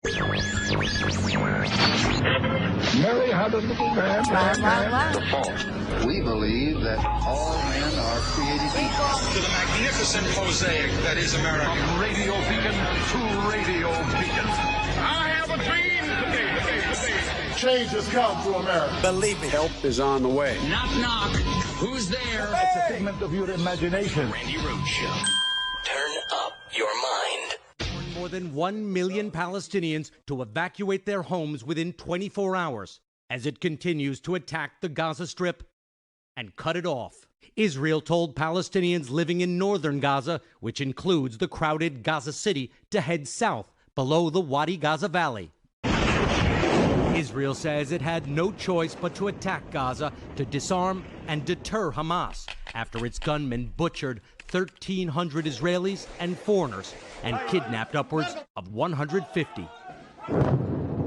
Mary had a little man. The fault. We believe that all men are created equal. To the magnificent mosaic that is America. From radio beacon to radio beacon. I have a dream. Change has come to America. Believe me. Help is on the way. Knock, knock. Who's there? It's a figment of your imagination. Randi Rhodes Show. Turn up your mind. More than 1 million Palestinians to evacuate their homes within 24 hours as it continues to attack the Gaza Strip and cut it off. Israel told Palestinians living in northern Gaza, which includes the crowded Gaza City, to head south below the Wadi Gaza Valley. Israel says it had no choice but to attack Gaza to disarm and deter Hamas after its gunmen butchered 1,300 Israelis and foreigners and kidnapped upwards of 150.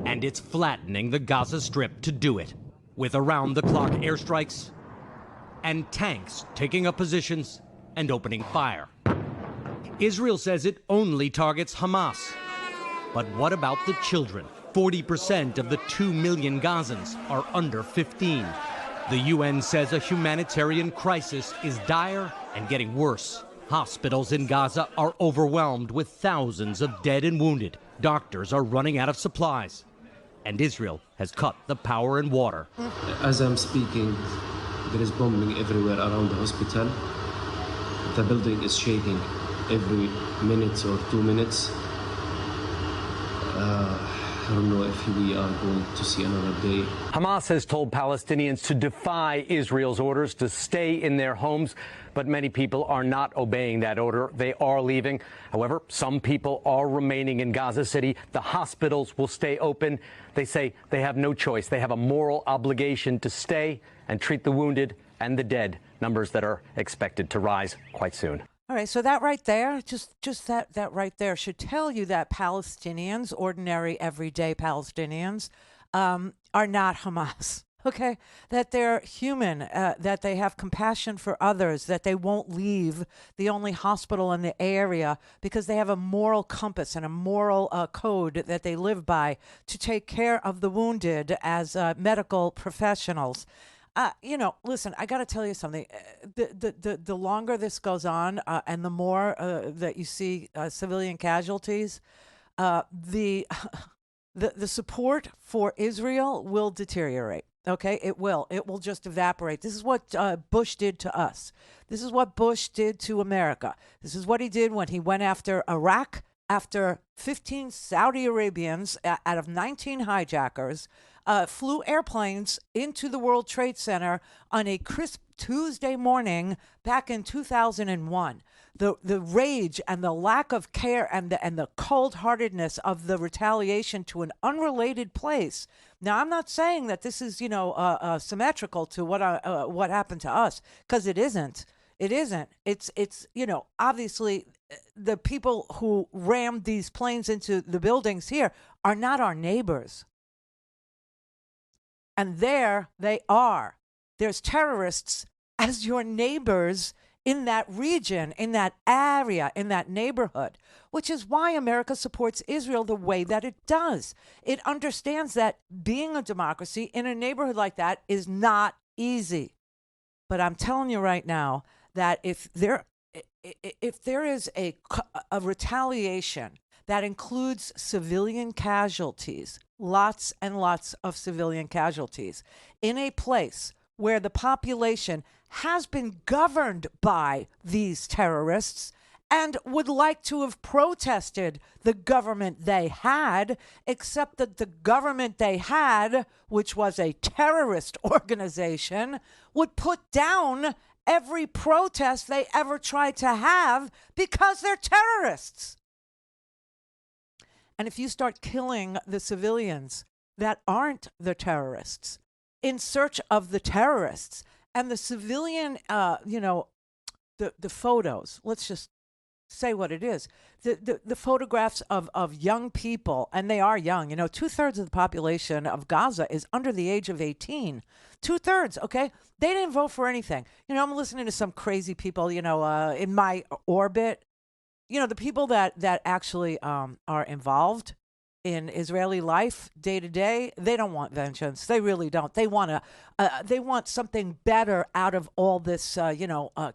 And it's flattening the Gaza Strip to do it, with around-the-clock airstrikes and tanks taking up positions and opening fire. Israel says it only targets Hamas. But what about the children? 40% of the 2 million Gazans are under 15. The UN says a humanitarian crisis is dire and getting worse. Hospitals in Gaza are overwhelmed with thousands of dead and wounded. Doctors are running out of supplies. And Israel has cut the power and water. As I'm speaking, there is bombing everywhere around the hospital. The building is shaking every minute or 2 minutes. I don't know if we are going to see another day. Hamas has told Palestinians to defy Israel's orders to stay in their homes, but many people are not obeying that order. They are leaving. However, some people are remaining in Gaza City. The hospitals will stay open. They say they have no choice. They have a moral obligation to stay and treat the wounded and the dead, numbers that are expected to rise quite soon. All right, so that right there, just that right there should tell you that Palestinians, ordinary, everyday Palestinians, are not Hamas, okay? That they're human, that they have compassion for others, that they won't leave the only hospital in the area because they have a moral compass and a moral code that they live by to take care of the wounded as medical professionals. Listen, I got to tell you something. The longer this goes on and the more that you see civilian casualties, the support for Israel will deteriorate. OK, it will. It will just evaporate. This is what Bush did to us. This is what Bush did to America. This is what he did when he went after Iraq, after 15 Saudi Arabians out of 19 hijackers flew airplanes into the World Trade Center on a crisp Tuesday morning back in 2001. The rage and the lack of care and the cold-heartedness of the retaliation to an unrelated place. Now, I'm not saying that this is, symmetrical to what happened to us, because it isn't. It isn't. It's obviously the people who rammed these planes into the buildings here are not our neighbors. And there they are. There's terrorists as your neighbors in that region, in that area, in that neighborhood, which is why America supports Israel the way that it does. It understands that being a democracy in a neighborhood like that is not easy. But I'm telling you right now that if there is a retaliation that includes civilian casualties, lots and lots of civilian casualties, in a place where the population has been governed by these terrorists and would like to have protested the government they had, except that the government they had, which was a terrorist organization, would put down every protest they ever tried to have because they're terrorists. And if you start killing the civilians that aren't the terrorists in search of the terrorists, and the civilian, the photos, let's just say what it is. The photographs of young people, and they are young, 2/3 of the population of Gaza is under the age of 18. 2/3, okay? They didn't vote for anything. I'm listening to some crazy people, in my orbit. The people that actually are involved in Israeli life day to day, they don't want vengeance. They really don't. They want something better out of all this,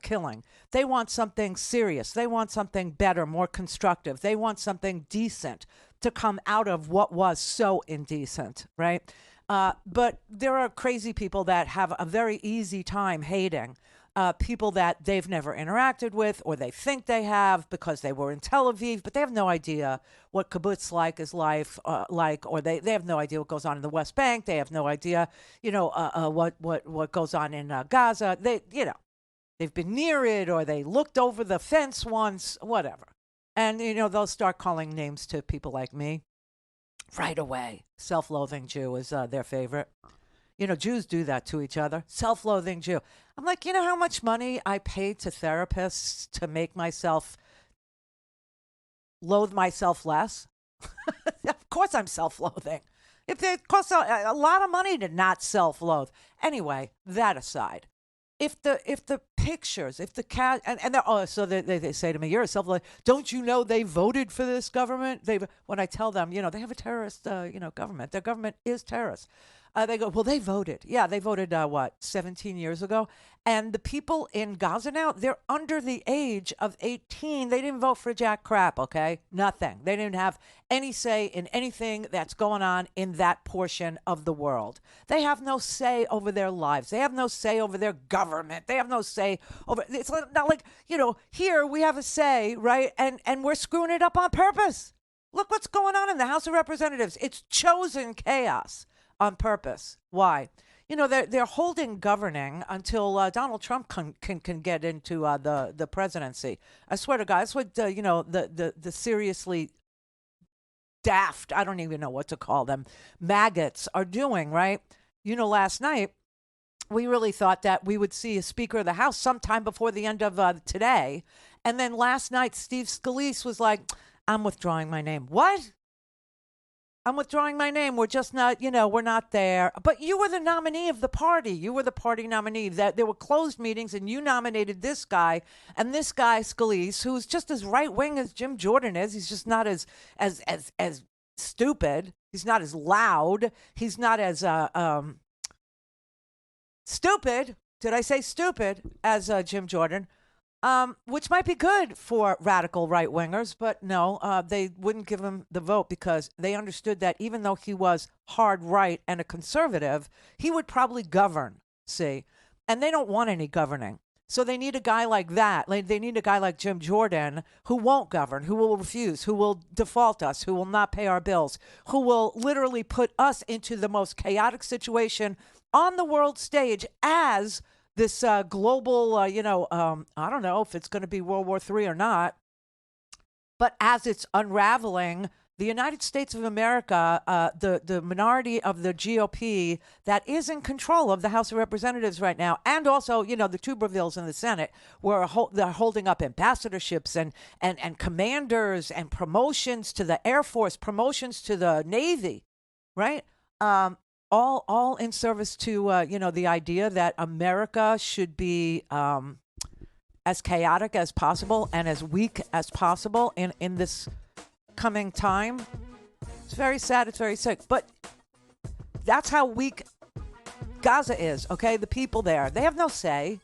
killing. They want something serious. They want something better, more constructive. They want something decent to come out of what was so indecent, right? But there are crazy people that have a very easy time hating people that they've never interacted with, or they think they have because they were in Tel Aviv, but they have no idea what kibbutz is life like, or they have no idea what goes on in the West Bank. They have no idea, what goes on in Gaza. They've been near it, or they looked over the fence once, whatever. And, they'll start calling names to people like me right away. Self-loathing Jew is their favorite. Jews do that to each other. Self-loathing Jew. I'm like, how much money I pay to therapists to make myself loathe myself less? Of course I'm self-loathing. It costs a lot of money to not self-loathe. Anyway, that aside, if the pictures, if the cat, so they say to me, you're a self-loathing. Don't you know they voted for this government? When I tell them, they have a terrorist, government. Their government is terrorist. They go, well, they voted. Yeah, they voted, 17 years ago? And the people in Gaza now, they're under the age of 18. They didn't vote for jack crap, okay? Nothing. They didn't have any say in anything that's going on in that portion of the world. They have no say over their lives. They have no say over their government. They have no say over, it's not like, here we have a say, right? And we're screwing it up on purpose. Look what's going on in the House of Representatives. It's chosen chaos. On purpose. Why? They're holding governing until Donald Trump can get into the presidency. I swear to God, that's what the seriously daft, I don't even know what to call them, maggots are doing, right? Last night we really thought that we would see a Speaker of the House sometime before the end of today, and then last night Steve Scalise was like, "I'm withdrawing my name." What? I'm withdrawing my name. We're just not, we're not there. But you were the nominee of the party. You were the party nominee. That there were closed meetings, and you nominated this guy, and this guy Scalise, who's just as right wing as Jim Jordan is. He's just not as stupid. He's not as loud. He's not as stupid. Did I say stupid? As Jim Jordan. Which might be good for radical right-wingers, but no, they wouldn't give him the vote because they understood that even though he was hard right and a conservative, he would probably govern, see? And they don't want any governing. So they need a guy like that. They need a guy like Jim Jordan who won't govern, who will refuse, who will default us, who will not pay our bills, who will literally put us into the most chaotic situation on the world stage as this global, I don't know if it's going to be World War III or not, but as it's unraveling, the United States of America, the minority of the GOP that is in control of the House of Representatives right now, and also, the Tubervilles in the Senate, where they're holding up ambassadorships and commanders and promotions to the Air Force, promotions to the Navy, right? All in service to, the idea that America should be as chaotic as possible and as weak as possible in this coming time. It's very sad. It's very sick. But that's how weak Gaza is, okay? The people there, they have no say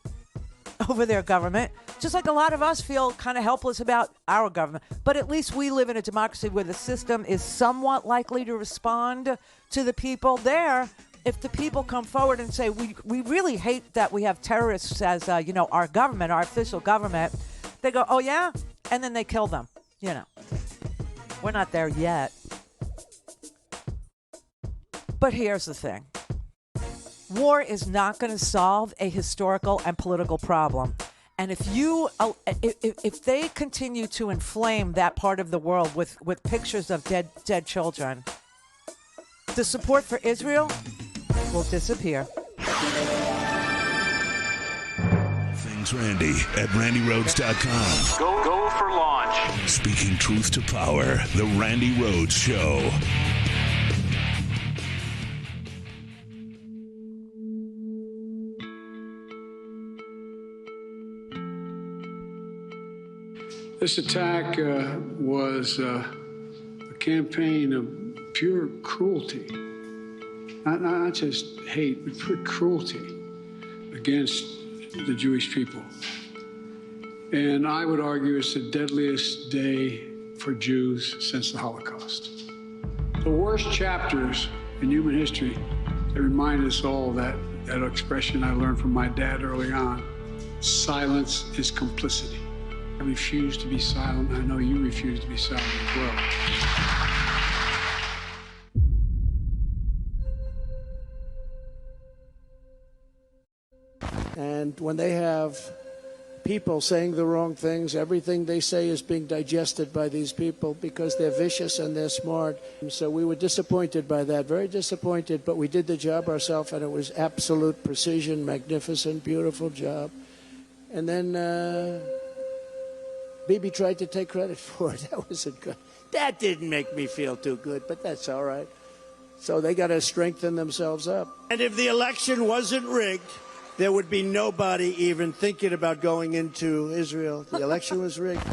over their government, just like a lot of us feel kind of helpless about our government. But at least we live in a democracy where the system is somewhat likely to respond to the people there. If the people come forward and say, we really hate that we have terrorists as, our government, our official government, they go, oh, yeah? And then they kill them. We're not there yet. But here's the thing. War is not going to solve a historical and political problem. And if they continue to inflame that part of the world with pictures of dead children, the support for Israel will disappear. Things Randi at RandiRhodes.com. Go for launch. Speaking truth to power, The Randi Rhodes Show. This attack was a campaign of pure cruelty, not just hate, but pure cruelty against the Jewish people. And I would argue it's the deadliest day for Jews since the Holocaust. The worst chapters in human history that remind us all that expression I learned from my dad early on, silence is complicity. I refuse to be silent. I know you refuse to be silent as well. And when they have people saying the wrong things, everything they say is being digested by these people because they're vicious and they're smart. And so we were disappointed by that, very disappointed, but we did the job ourselves, and it was absolute precision, magnificent, beautiful job. And then Bibi tried to take credit for it. That wasn't good. That didn't make me feel too good, but that's all right. So they got to strengthen themselves up. And if the election wasn't rigged, there would be nobody even thinking about going into Israel. The election was rigged.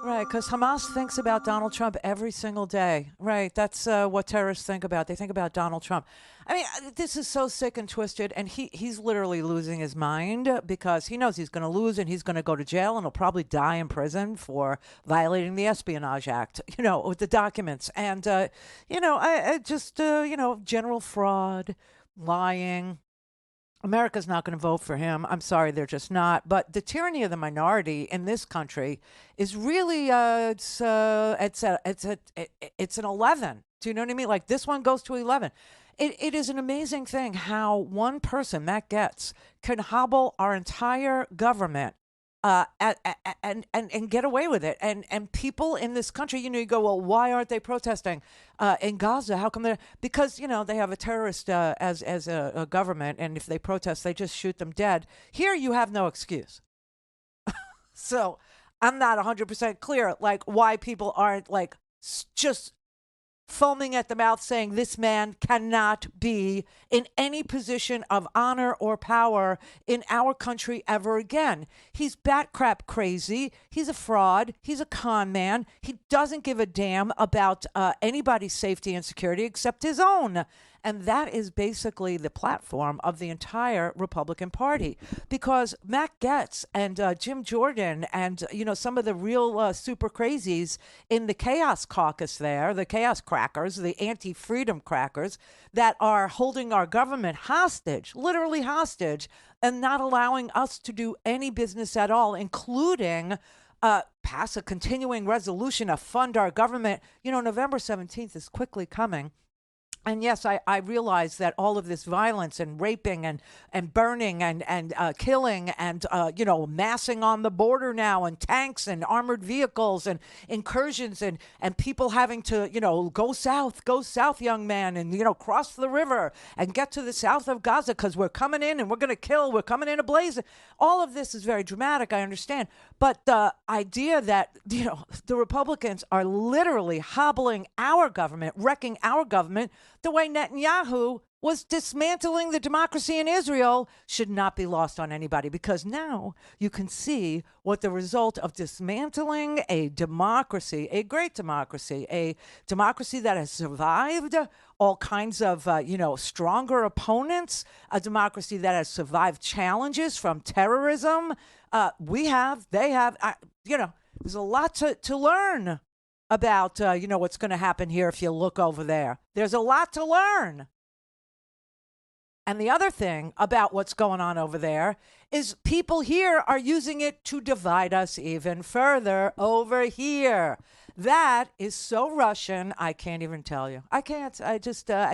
Right, because Hamas thinks about Donald Trump every single day. Right, that's what terrorists think about. They think about Donald Trump. I mean, this is so sick and twisted, and he's literally losing his mind because he knows he's going to lose, and he's going to go to jail, and he'll probably die in prison for violating the Espionage Act, with the documents. And, I just, general fraud, lying. America's not going to vote for him. I'm sorry, they're just not. But the tyranny of the minority in this country is really it's an 11. Do you know what I mean? Like this one goes to 11. It is an amazing thing how one person, Matt Gaetz, can hobble our entire government and get away with it. And people in this country, you go, well, why aren't they protesting in Gaza? How come they're? Because, they have a terrorist as a government, and if they protest, they just shoot them dead. Here, you have no excuse. So I'm not 100% clear, why people aren't, just foaming at the mouth saying this man cannot be in any position of honor or power in our country ever again. He's bat crap crazy. He's a fraud. He's a con man. He doesn't give a damn about anybody's safety and security except his own. And that is basically the platform of the entire Republican Party, because Matt Gaetz and Jim Jordan and, some of the real super crazies in the Chaos Caucus there, the Chaos Crackers, the anti-freedom crackers that are holding our government hostage, literally hostage, and not allowing us to do any business at all, including pass a continuing resolution to fund our government. November 17th is quickly coming. And yes, I realize that all of this violence and raping and burning and killing and, massing on the border now, and tanks and armored vehicles and incursions and people having to, go south, young man, and, cross the river and get to the south of Gaza because we're coming in and we're going to kill. We're coming in ablaze. All of this is very dramatic, I understand. But the idea that, the Republicans are literally hobbling our government, wrecking our government, the way Netanyahu was dismantling the democracy in Israel should not be lost on anybody, because now you can see what the result of dismantling a democracy, a great democracy, a democracy that has survived all kinds of, stronger opponents, a democracy that has survived challenges from terrorism. They have, there's a lot to learn about, what's going to happen here if you look over there. There's a lot to learn. And the other thing about what's going on over there is people here are using it to divide us even further over here. That is so Russian, I can't even tell you. I can't. I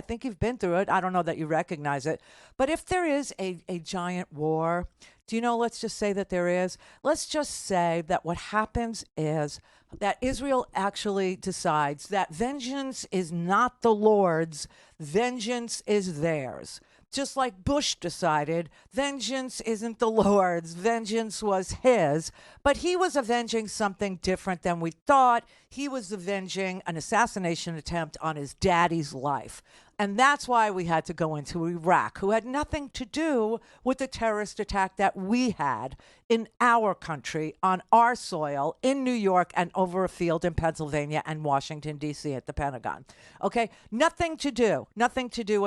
think you've been through it. I don't know that you recognize it. But if there is a giant war, let's just say that there is. Let's just say that what happens is that Israel actually decides that vengeance is not the Lord's, vengeance is theirs. Just like Bush decided, vengeance isn't the Lord's, vengeance was his. But he was avenging something different than we thought. He was avenging an assassination attempt on his daddy's life. And that's why we had to go into Iraq, who had nothing to do with the terrorist attack that we had in our country, on our soil, in New York, and over a field in Pennsylvania and Washington, D.C. at the Pentagon. Okay? Nothing to do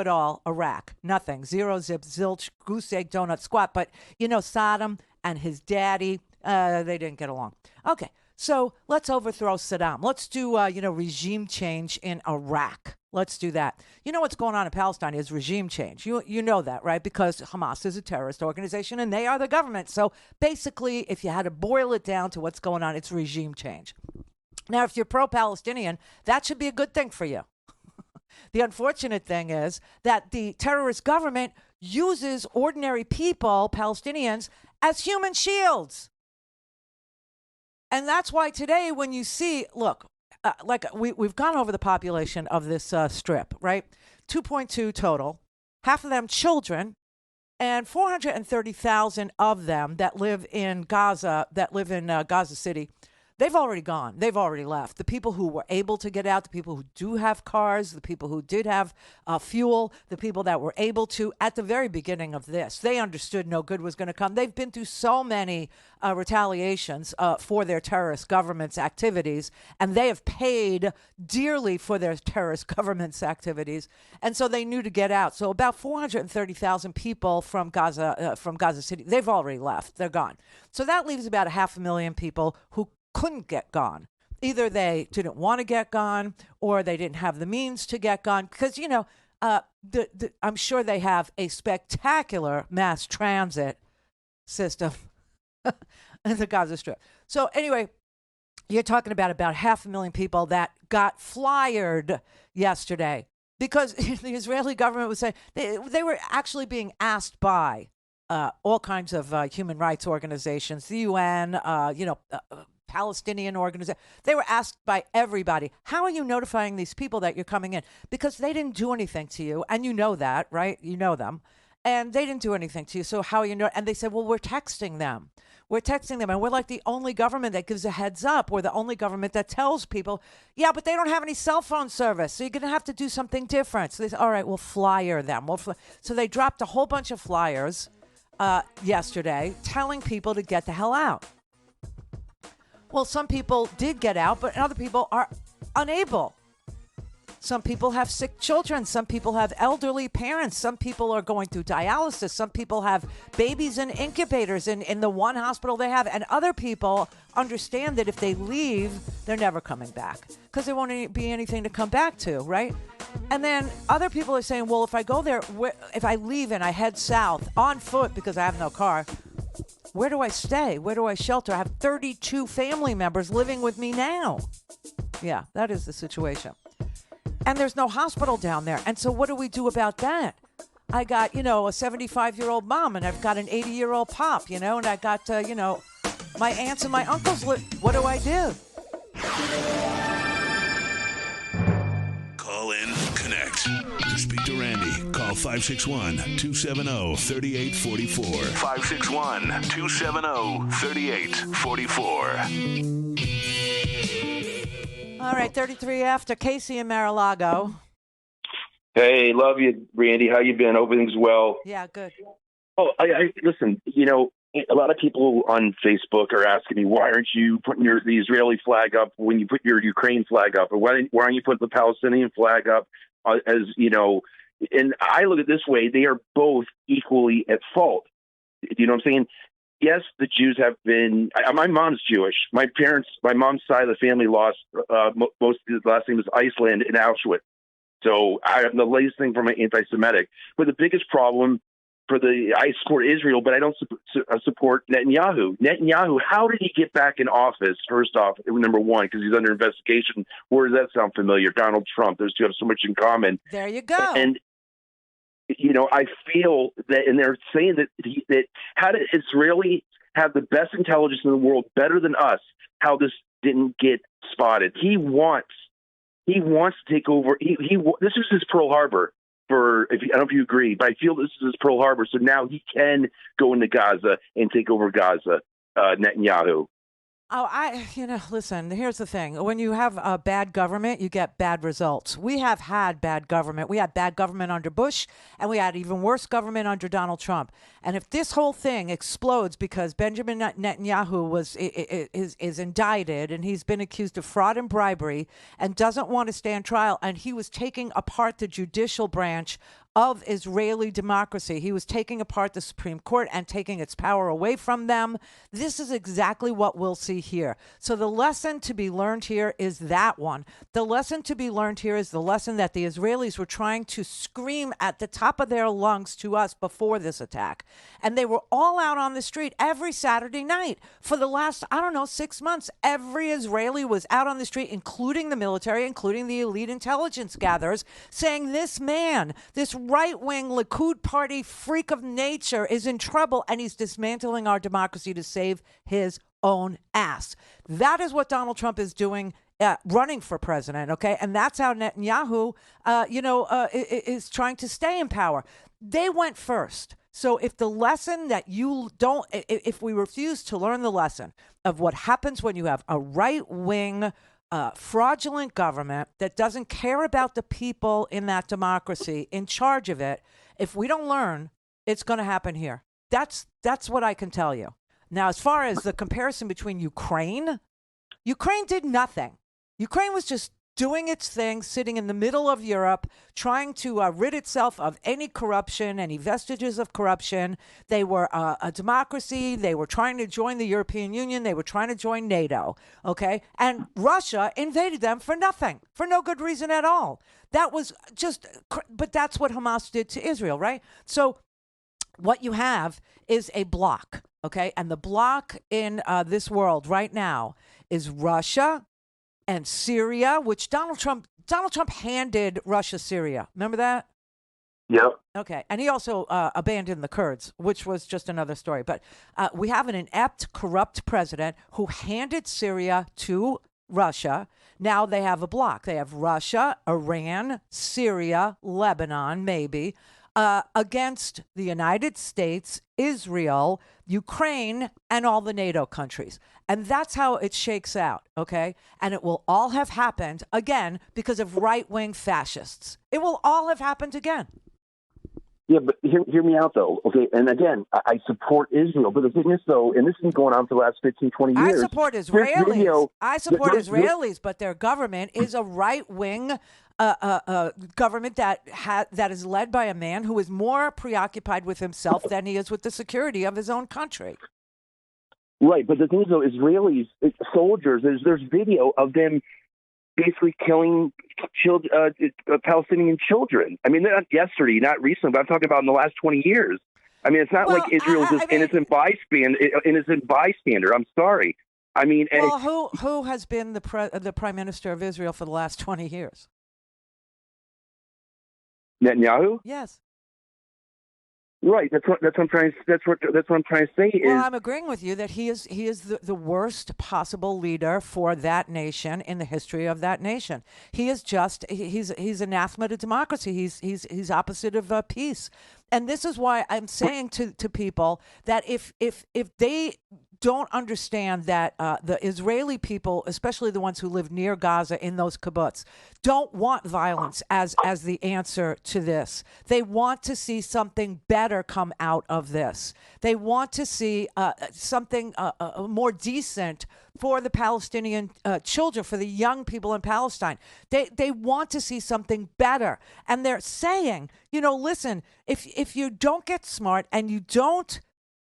at all, Iraq. Nothing. Zero, zip, zilch, goose egg, donut, squat. But, Saddam and his daddy, they didn't get along. Okay. So let's overthrow Saddam. Let's do, regime change in Iraq. Let's do that. You know what's going on in Palestine is regime change. You know that, right? Because Hamas is a terrorist organization and they are the government. So basically, if you had to boil it down to what's going on, it's regime change. Now, if you're pro-Palestinian, that should be a good thing for you. The unfortunate thing is that the terrorist government uses ordinary people, Palestinians, as human shields. And that's why today when you see, look, we've gone over the population of this strip, right? 2.2 total, half of them children, and 430,000 of them that live in Gaza, Gaza City. They've already gone. They've already left. The people who were able to get out, the people who do have cars, the people who did have fuel, the people that were able to, at the very beginning of this, they understood no good was going to come. They've been through so many retaliations for their terrorist government's activities, and they have paid dearly for their terrorist government's activities, and so they knew to get out. So about 430,000 people from Gaza City, they've already left. They're gone. So that leaves about 500,000 people who couldn't get gone. Either they didn't want to get gone or they didn't have the means to get gone because, I'm sure they have a spectacular mass transit system in the Gaza Strip. So anyway, you're talking about 500,000 people that got flyered yesterday because the Israeli government was saying they were actually being asked by all kinds of human rights organizations, the UN, Palestinian organization. They were asked by everybody, how are you notifying these people that you're coming in? Because they didn't do anything to you. And you know that, right? You know them. And they didn't do anything to you. So how are you know? And they said, well, we're texting them. We're texting them. And we're like the only government that gives a heads up. We're the only government that tells people, yeah, but they don't have any cell phone service. So you're going to have to do something different. So they said, all right, we'll flyer them. So they dropped a whole bunch of flyers yesterday telling people to get the hell out. Well, some people did get out, but other people are unable. Some people have sick children. Some people have elderly parents. Some people are going through dialysis. Some people have babies in incubators in the one hospital they have. And other people understand that if they leave, they're never coming back because there won't be anything to come back to, right? And then other people are saying, well, if I go there, if I leave and I head south on foot because I have no car, where do I stay? Where do I shelter? I have 32 family members living with me now. Yeah, that is the situation. And there's no hospital down there. And so what do we do about that? I got, a 75-year-old mom, and I've got an 80-year-old pop, and I got, my aunts and my uncles. What do I do? Call in, connect. To speak to Randi, call 561-270-3844. 561-270-3844. All right, 33 after Casey in Mar-a-Lago. Hey, love you, Randi. How you been? Hope everything's well. Yeah, good. Oh, I listen, a lot of people on Facebook are asking me, why aren't you putting the Israeli flag up when you put your Ukraine flag up? Or why aren't you putting the Palestinian flag up and I look at it this way, they are both equally at fault. You know what I'm saying? Yes, the Jews have been, my mom's Jewish. My mom's side of the family lost, most of his last name is Iceland in Auschwitz. So I'm the latest thing from an anti-Semitic. But the biggest problem I support Israel, but I don't support Netanyahu. Netanyahu, how did he get back in office? First off, number one, because he's under investigation. Where does that sound familiar? Donald Trump. Those two have so much in common. There you go. And I feel that, and they're saying that how did Israeli have the best intelligence in the world, better than us? How this didn't get spotted? He wants to take over. This is his Pearl Harbor. I don't know if you agree, but I feel this is his Pearl Harbor. So now he can go into Gaza and take over Gaza, Netanyahu. Listen, here's the thing. When you have a bad government, you get bad results. We have had bad government. We had bad government under Bush, and we had even worse government under Donald Trump. And if this whole thing explodes because Benjamin Netanyahu is indicted and he's been accused of fraud and bribery and doesn't want to stand trial, and he was taking apart the judicial branch of Israeli democracy. He was taking apart the Supreme Court and taking its power away from them. This is exactly what we'll see here. So the lesson to be learned here is that one. The lesson to be learned here is the lesson that the Israelis were trying to scream at the top of their lungs to us before this attack. And they were all out on the street every Saturday night for the last, 6 months. Every Israeli was out on the street, including the military, including the elite intelligence gatherers, saying this man, this right-wing Likud party freak of nature is in trouble and he's dismantling our democracy to save his own ass. That is what Donald Trump is doing, running for president, okay? And that's how Netanyahu, is trying to stay in power. They went first. So if the lesson that if we refuse to learn the lesson of what happens when you have a right-wing fraudulent government that doesn't care about the people in that democracy in charge of it, if we don't learn, it's going to happen here. That's what I can tell you. Now, as far as the comparison between Ukraine did nothing. Ukraine was just doing its thing, sitting in the middle of Europe, trying to rid itself of any corruption, any vestiges of corruption. They were a democracy. They were trying to join the European Union. They were trying to join NATO, okay? And Russia invaded them for nothing, for no good reason at all. That was but that's what Hamas did to Israel, right? So what you have is a block, okay? And the block in this world right now is Russia and Syria, which Donald Trump handed Russia Syria. Remember that? Yep. Okay. And he also abandoned the Kurds, which was just another story. But we have an inept, corrupt president who handed Syria to Russia. Now they have a block. They have Russia, Iran, Syria, Lebanon, maybe, against the United States, Israel, Ukraine, and all the NATO countries. And that's how it shakes out, okay? And it will all have happened, again, because of right-wing fascists. It will all have happened again. Yeah, but hear me out, though, okay? And again, I support Israel. But the thing is, though, and this has been going on for the last 15, 20 years. I support Israelis, but their government is a right-wing government that is led by a man who is more preoccupied with himself than he is with the security of his own country. Right, but the thing is, though, Israelis, soldiers, there's video of them basically killing Palestinian children. I mean, not yesterday, not recently, but I'm talking about in the last 20 years. I mean, it's not like Israel's just innocent bystander. I'm sorry. I mean, who has been the prime minister of Israel for the last 20 years? Netanyahu? Yes. Right. That's what I'm trying to say. Well, I'm agreeing with you that he is the worst possible leader for that nation in the history of that nation. He is he's anathema to democracy. He's opposite of peace. And this is why I'm saying to people that if they don't understand that the Israeli people, especially the ones who live near Gaza in those kibbutz, don't want violence as the answer to this. They want to see something better come out of this. They want to see something more decent for the Palestinian children, for the young people in Palestine. They want to see something better. And they're saying, listen, if you don't get smart and you don't,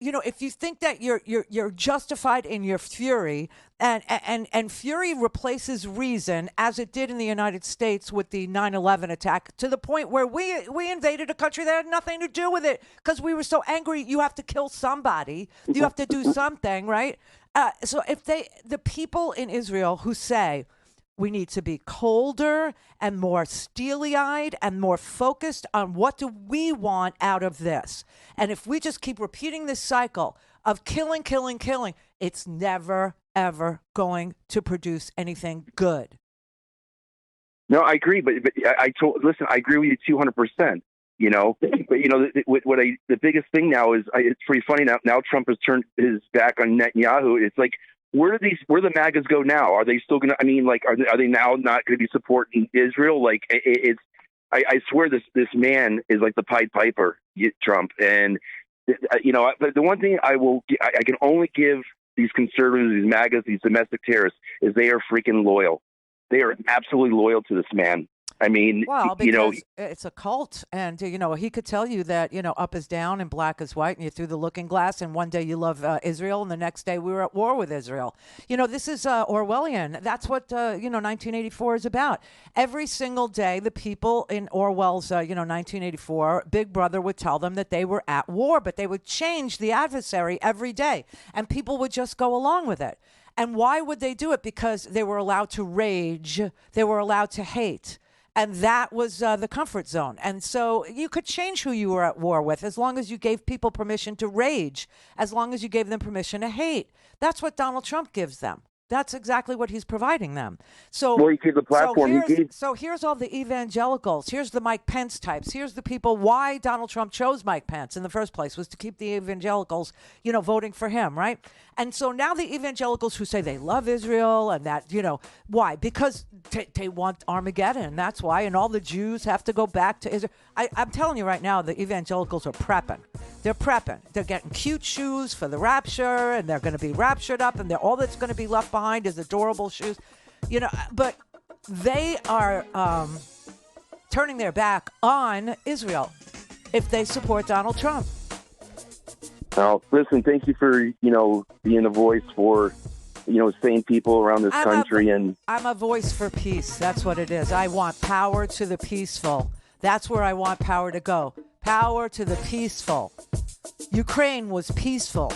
if you think that you're justified in your fury, and fury replaces reason, as it did in the United States with the 9/11 attack, to the point where we invaded a country that had nothing to do with it because we were so angry. You have to kill somebody. You have to do something, right? So if the people in Israel who say, we need to be colder and more steely-eyed and more focused on what do we want out of this. And if we just keep repeating this cycle of killing, it's never, ever going to produce anything good. No, I agree. But listen, I agree with you 200%. But the biggest thing now is it's pretty funny now. Now Trump has turned his back on Netanyahu. It's like where do the MAGAs go now? Are they still going to? I mean, like, are they now not going to be supporting Israel? Like, I swear this man is like the Pied Piper, Trump. And the one thing I can only give these conservatives, these MAGAs, these domestic terrorists, is they are freaking loyal. They are absolutely loyal to this man. I mean, well, because it's a cult, and he could tell you that up is down and black is white, and you're through the looking glass, and one day you love Israel, and the next day we were at war with Israel. This is Orwellian. That's what 1984 is about. Every single day, the people in Orwell's 1984, Big Brother would tell them that they were at war, but they would change the adversary every day, and people would just go along with it. And why would they do it? Because they were allowed to rage, they were allowed to hate. And that was the comfort zone. And so you could change who you were at war with as long as you gave people permission to rage, as long as you gave them permission to hate. That's what Donald Trump gives them. That's exactly what he's providing them. So, well, he gave the platform. So here's all the evangelicals. Here's the Mike Pence types. Here's the people. Why Donald Trump chose Mike Pence in the first place was to keep the evangelicals, voting for him, right? And so now the evangelicals who say they love Israel and that, why? Because they want Armageddon. That's why. And all the Jews have to go back to Israel. I'm telling you right now, the evangelicals are prepping. They're prepping. They're getting cute shoes for the rapture, and they're going to be raptured up, and all that's going to be left behind is adorable shoes. But they are turning their back on Israel if they support Donald Trump. Well, listen, thank you for, being a voice for, sane people around this country. I'm a voice for peace. That's what it is. I want power to the peaceful. That's where I want power to go. Power to the peaceful. Ukraine was peaceful.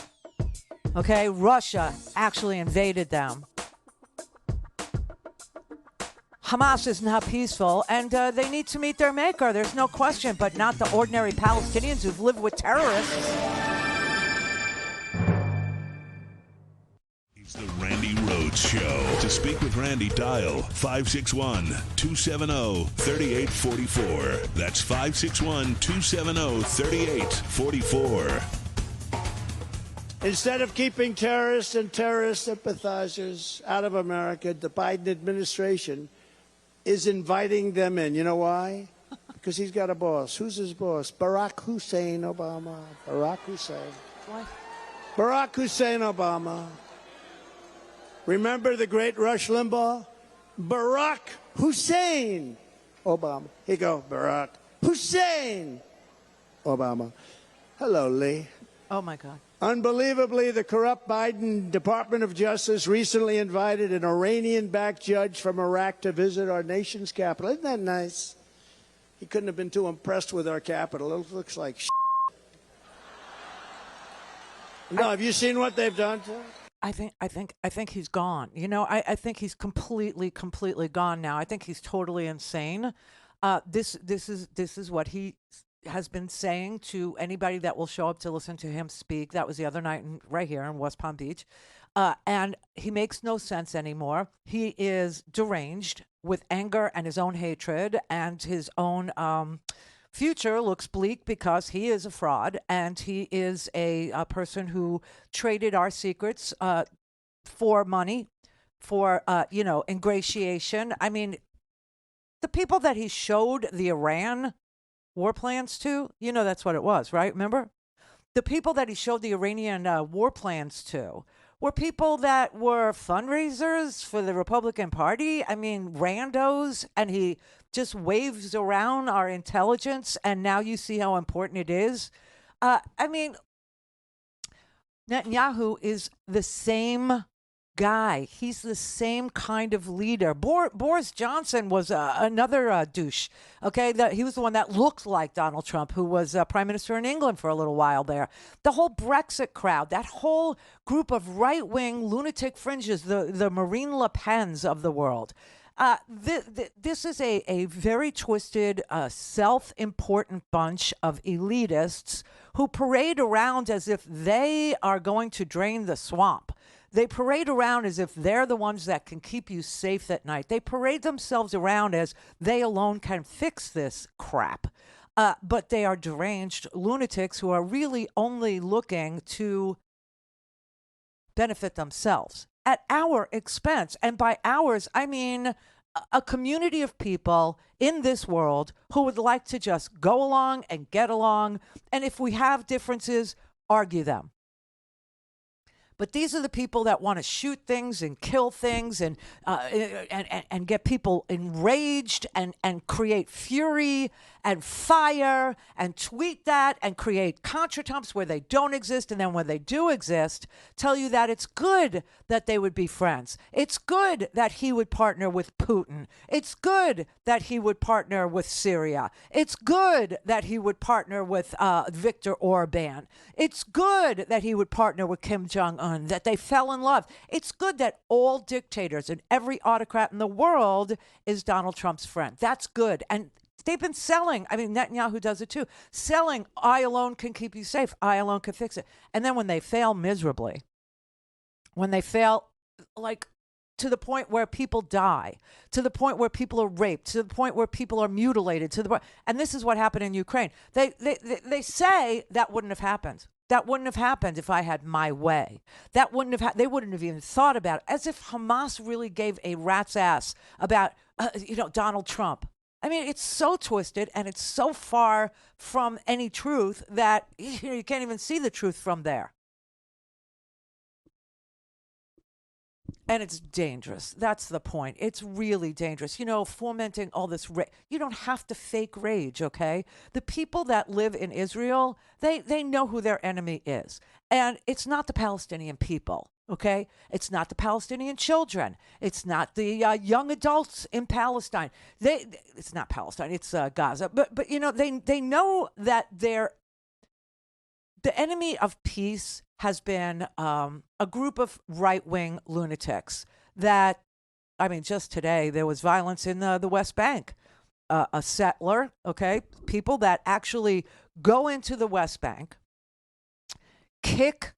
Okay? Russia actually invaded them. Hamas is not peaceful, and they need to meet their maker. There's no question, but not the ordinary Palestinians who've lived with terrorists. It's the Randi Rhodes Show. To speak with Randi, dial 561-270-3844. That's 561-270-3844. Instead of keeping terrorists and terrorist sympathizers out of America, the Biden administration is inviting them in. You know why? Because he's got a boss. Who's his boss? Barack Hussein Obama. Barack Hussein. What? Barack Hussein Obama. Remember the great Rush Limbaugh? Barack Hussein Obama. Here you go, Barack Hussein Obama. Hello, Lee. Oh, my God. Unbelievably, the corrupt Biden Department of Justice recently invited an Iranian-backed judge from Iraq to visit our nation's capital. Isn't that nice? He couldn't have been too impressed with our capital. It looks like shit. No, have you seen what they've done to us? I think he's gone. I think he's completely gone now. I think he's totally insane. This is what he has been saying to anybody that will show up to listen to him speak. That was the other night right here in West Palm Beach. And he makes no sense anymore. He is deranged with anger and his own hatred, and his own future looks bleak because he is a fraud, and he is a person who traded our secrets for money, for ingratiation. I mean, the people that he showed the Iran war plans to, that's what it was, right? Remember? The people that he showed the Iranian war plans to were people that were fundraisers for the Republican Party. I mean, randos, and he just waves around our intelligence, and now you see how important it is. I mean, Netanyahu is the same guy. He's the same kind of leader. Boris Johnson was another douche. Okay, he was the one that looked like Donald Trump, who was prime minister in England for a little while there. The whole Brexit crowd, that whole group of right-wing lunatic fringes, the Marine Le Pens of the world. This is a very twisted, self-important bunch of elitists who parade around as if they are going to drain the swamp. They parade around as if they're the ones that can keep you safe at night. They parade themselves around as they alone can fix this crap. But they are deranged lunatics who are really only looking to benefit themselves. at our expense. And by ours, I mean a community of people in this world who would like to just go along and get along. And if we have differences, argue them. But these are the people that want to shoot things and kill things and get people enraged and create fury and fire and tweet that and create contretemps where they don't exist. And then when they do exist, tell you that it's good that they would be friends. It's good that he would partner with Putin. It's good that he would partner with Syria. It's good that he would partner with Viktor Orban. It's good that he would partner with Kim Jong-un, that they fell in love. It's good that all dictators and every autocrat in the world is Donald Trump's friend. That's good. And they've been selling. I mean, Netanyahu does it too. Selling, I alone can keep you safe. I alone can fix it. And then when they fail miserably, when they fail, like to the point where people die, to the point where people are raped, to the point where people are mutilated, to the point, and this is what happened in Ukraine. They say that wouldn't have happened. That wouldn't have happened if I had my way. That wouldn't have. They wouldn't have even thought about it. As if Hamas really gave a rat's ass about, Donald Trump. I mean, it's so twisted and it's so far from any truth that you can't even see the truth from there. And it's dangerous. That's the point. It's really dangerous. Fomenting all this you don't have to fake rage, okay? The people that live in Israel, they know who their enemy is. And it's not the Palestinian people, okay? It's not the Palestinian children. It's not the young adults in Palestine. It's not Palestine. It's Gaza. But they know that the enemy of peace has been a group of right-wing lunatics that, I mean, just today there was violence in the West Bank. A settler, okay, people that actually go into the West Bank, kick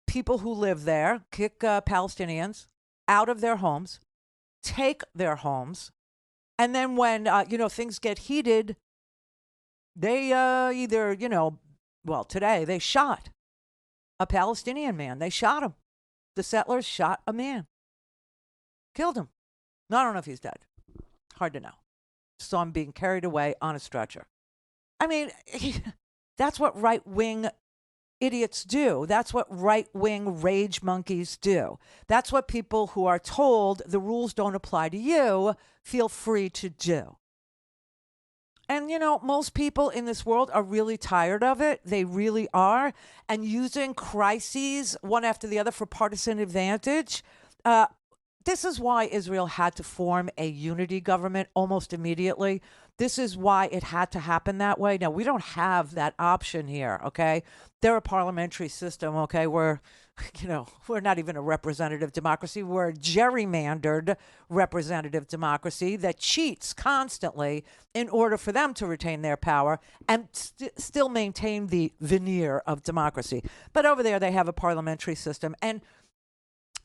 people who live there, kick Palestinians out of their homes, take their homes, and then when, things get heated, they either, today they shot a Palestinian man. They shot him. The settlers shot a man. Killed him. No, I don't know if he's dead. Hard to know. Saw him being carried away on a stretcher. I mean, that's what right-wing idiots do. That's what right-wing rage monkeys do. That's what people who are told the rules don't apply to you feel free to do. And, most people in this world are really tired of it. They really are. And using crises one after the other for partisan advantage. This is why Israel had to form a unity government almost immediately. This is why it had to happen that way. Now, we don't have that option here, okay? They're a parliamentary system, okay? We're not even a representative democracy. We're a gerrymandered representative democracy that cheats constantly in order for them to retain their power and still maintain the veneer of democracy. But over there, they have a parliamentary system. And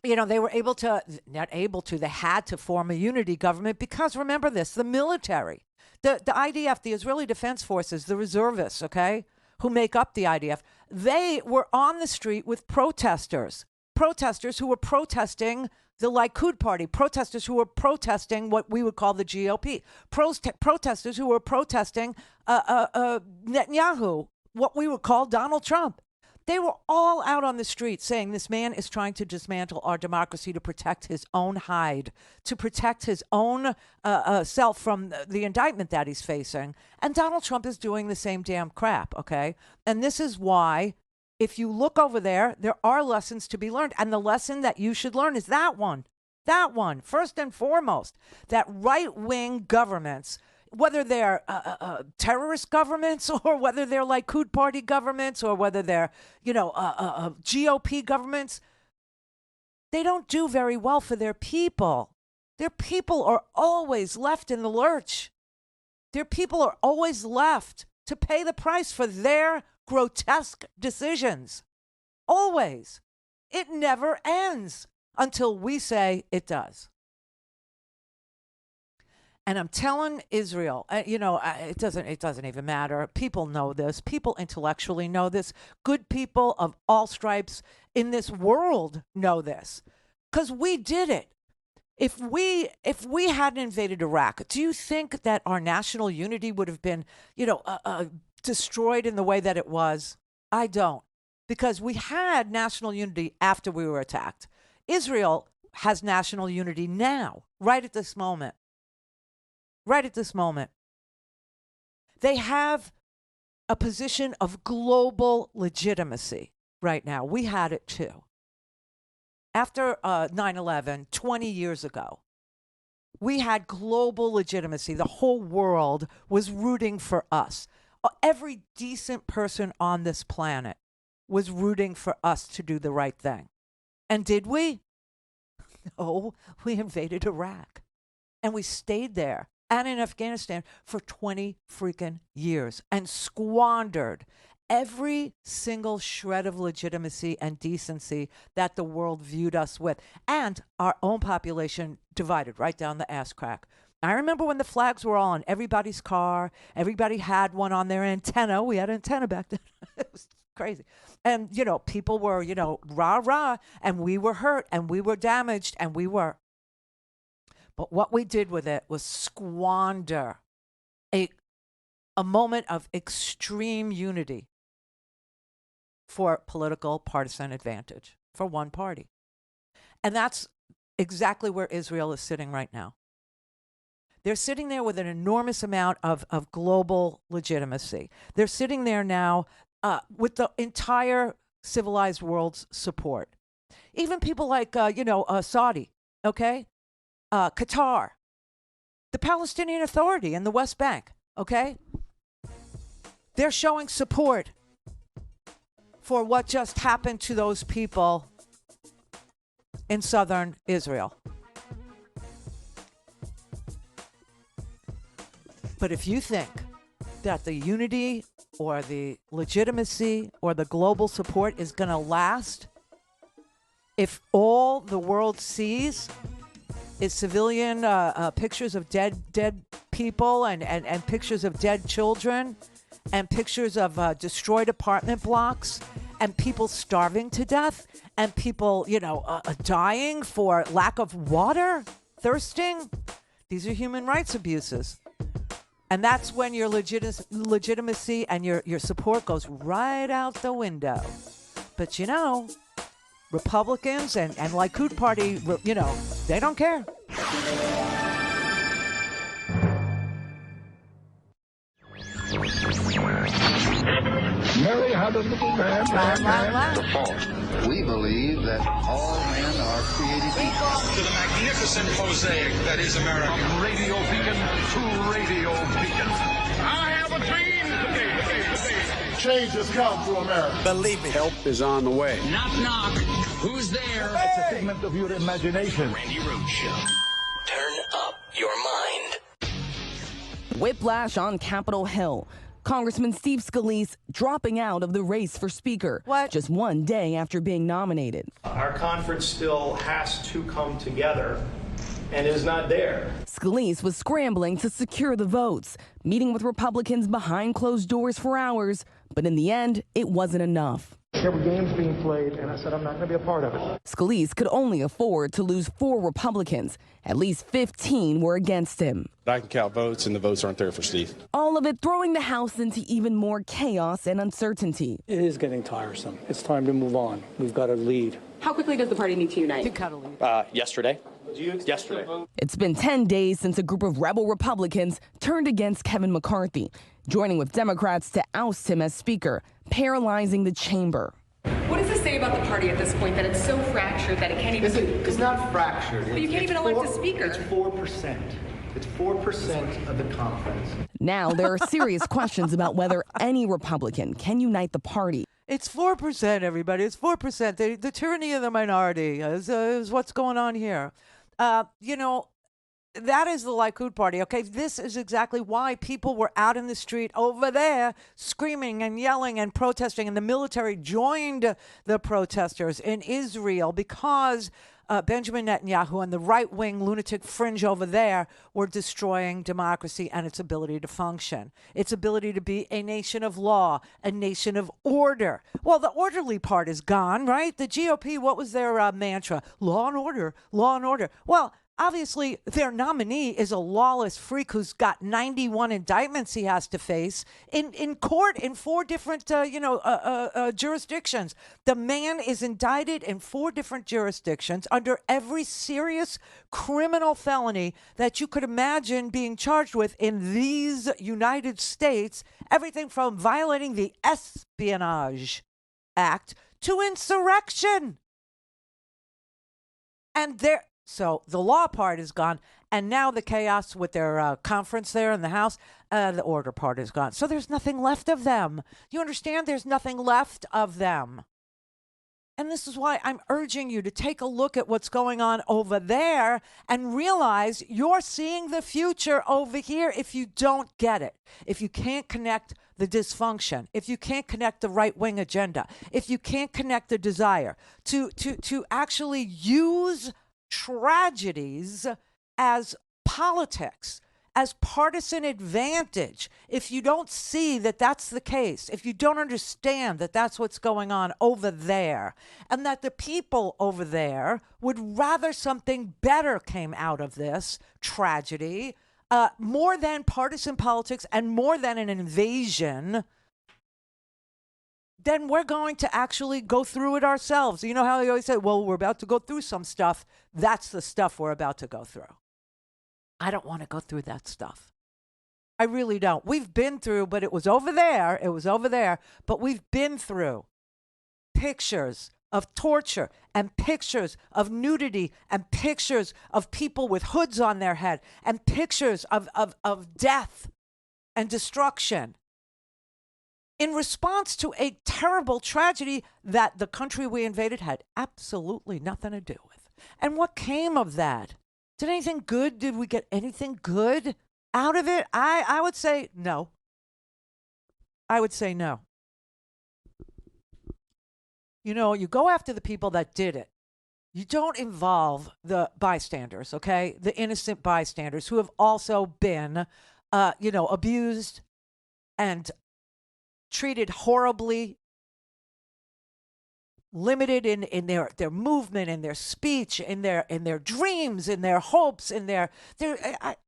they were they had to form a unity government because, remember this, the military, the IDF, the Israeli Defense Forces, the reservists, okay, who make up the IDF, they were on the street with protesters who were protesting the Likud party, protesters who were protesting what we would call the GOP, protesters who were protesting Netanyahu, what we would call Donald Trump. They were all out on the street saying this man is trying to dismantle our democracy to protect his own hide, to protect his own self from the indictment that he's facing. And Donald Trump is doing the same damn crap, okay? And this is why, if you look over there, there are lessons to be learned. And the lesson that you should learn is that one, first and foremost, that right-wing governments, whether they're terrorist governments or whether they're Likud party governments or whether they're, GOP governments, they don't do very well for their people. Their people are always left in the lurch. Their people are always left to pay the price for their grotesque decisions. Always. It never ends until we say it does. And I'm telling Israel, it doesn't even matter. People know this. People intellectually know this. Good people of all stripes in this world know this, because we did it. If we hadn't invaded Iraq, do you think that our national unity would have been, destroyed in the way that it was? I don't, because we had national unity after we were attacked. Israel has national unity now, right at this moment. Right at this moment. They have a position of global legitimacy right now. We had it too. After 9/11, 20 years ago, we had global legitimacy. The whole world was rooting for us. Every decent person on this planet was rooting for us to do the right thing. And did we? No, we invaded Iraq. And we stayed there and in Afghanistan for 20 freaking years and squandered every single shred of legitimacy and decency that the world viewed us with, and our own population divided right down the ass crack. I remember when the flags were all on everybody's car. Everybody had one on their antenna. We had an antenna back then. It was crazy. And, people were, rah, rah, and we were hurt and we were damaged and we were. But what we did with it was squander a moment of extreme unity for political partisan advantage for one party. And that's exactly where Israel is sitting right now. They're sitting there with an enormous amount of global legitimacy. They're sitting there now with the entire civilized world's support. Even people like, Saudi, okay? Qatar, the Palestinian Authority in the West Bank, okay? They're showing support for what just happened to those people in southern Israel. But if you think that the unity or the legitimacy or the global support is going to last, if all the world sees is civilian pictures of dead people and pictures of dead children and pictures of destroyed apartment blocks and people starving to death and people, dying for lack of water, thirsting, these are human rights abuses. And that's when your legitimacy and your support goes right out the window. But, Republicans and Likud Party, they don't care. Mary had a little man. The fault. We believe that all men are created equal. To the magnificent mosaic that is America. From radio beacon to radio beacon. I have a dream today. Change has come to America. Believe me. Help is on the way. Knock, knock. Who's there? It's a figment of your imagination. Randi Rhodes Show. Turn up your mind. Whiplash on Capitol Hill. Congressman Steve Scalise dropping out of the race for Speaker. What? Just one day after being nominated. Our conference still has to come together and is not there. Scalise was scrambling to secure the votes, meeting with Republicans behind closed doors for hours, but in the end, it wasn't enough. There were games being played, and I said I'm not going to be a part of it. Scalise could only afford to lose 4 Republicans. At least 15 were against him. I can count votes, and the votes aren't there for Steve. All of it throwing the House into even more chaos and uncertainty. It is getting tiresome. It's time to move on. We've got to lead. How quickly does the party need to unite? Yesterday. Yesterday. It's been 10 days since a group of rebel Republicans turned against Kevin McCarthy, joining with Democrats to oust him as Speaker, paralyzing the chamber. What does this say about the party at this point, that it's so fractured that it can't even... It's not fractured. But you can't even elect a Speaker. It's 4%. It's 4% of the conference. Now there are serious questions about whether any Republican can unite the party. It's 4%, everybody. It's 4%. The tyranny of the minority is what's going on here. That is the Likud party, okay? This is exactly why people were out in the street over there screaming and yelling and protesting, and the military joined the protesters in Israel because Benjamin Netanyahu and the right-wing lunatic fringe over there were destroying democracy and its ability to function, its ability to be a nation of law, a nation of order. Well, the orderly part is gone, right? The GOP, what was their mantra? Law and order, law and order. Well, obviously, their nominee is a lawless freak who's got 91 indictments he has to face in court in 4 different, jurisdictions. The man is indicted in 4 different jurisdictions under every serious criminal felony that you could imagine being charged with in these United States. Everything from violating the Espionage Act to insurrection. And so the law part is gone, and now the chaos with their conference there in the House, the order part is gone. So there's nothing left of them. You understand? There's nothing left of them. And this is why I'm urging you to take a look at what's going on over there and realize you're seeing the future over here if you don't get it. If you can't connect the dysfunction, if you can't connect the right-wing agenda, if you can't connect the desire to actually use tragedies as politics, as partisan advantage, if you don't see that that's the case, if you don't understand that that's what's going on over there, and that the people over there would rather something better came out of this tragedy, more than partisan politics and more than an invasion, then we're going to actually go through it ourselves. You know how they always say, well, we're about to go through some stuff. That's the stuff we're about to go through. I don't want to go through that stuff. I really don't. We've been through, but it was over there. It was over there. But we've been through pictures of torture and pictures of nudity and pictures of people with hoods on their head and pictures of death and destruction in response to a terrible tragedy that the country we invaded had absolutely nothing to do with. And what came of that? Did anything good? Did we get anything good out of it? I would say no. I would say no. You know, you go after the people that did it. You don't involve the bystanders, okay? The innocent bystanders who have also been, abused and treated horribly, limited in their movement, in their speech, in their dreams, in their hopes, in their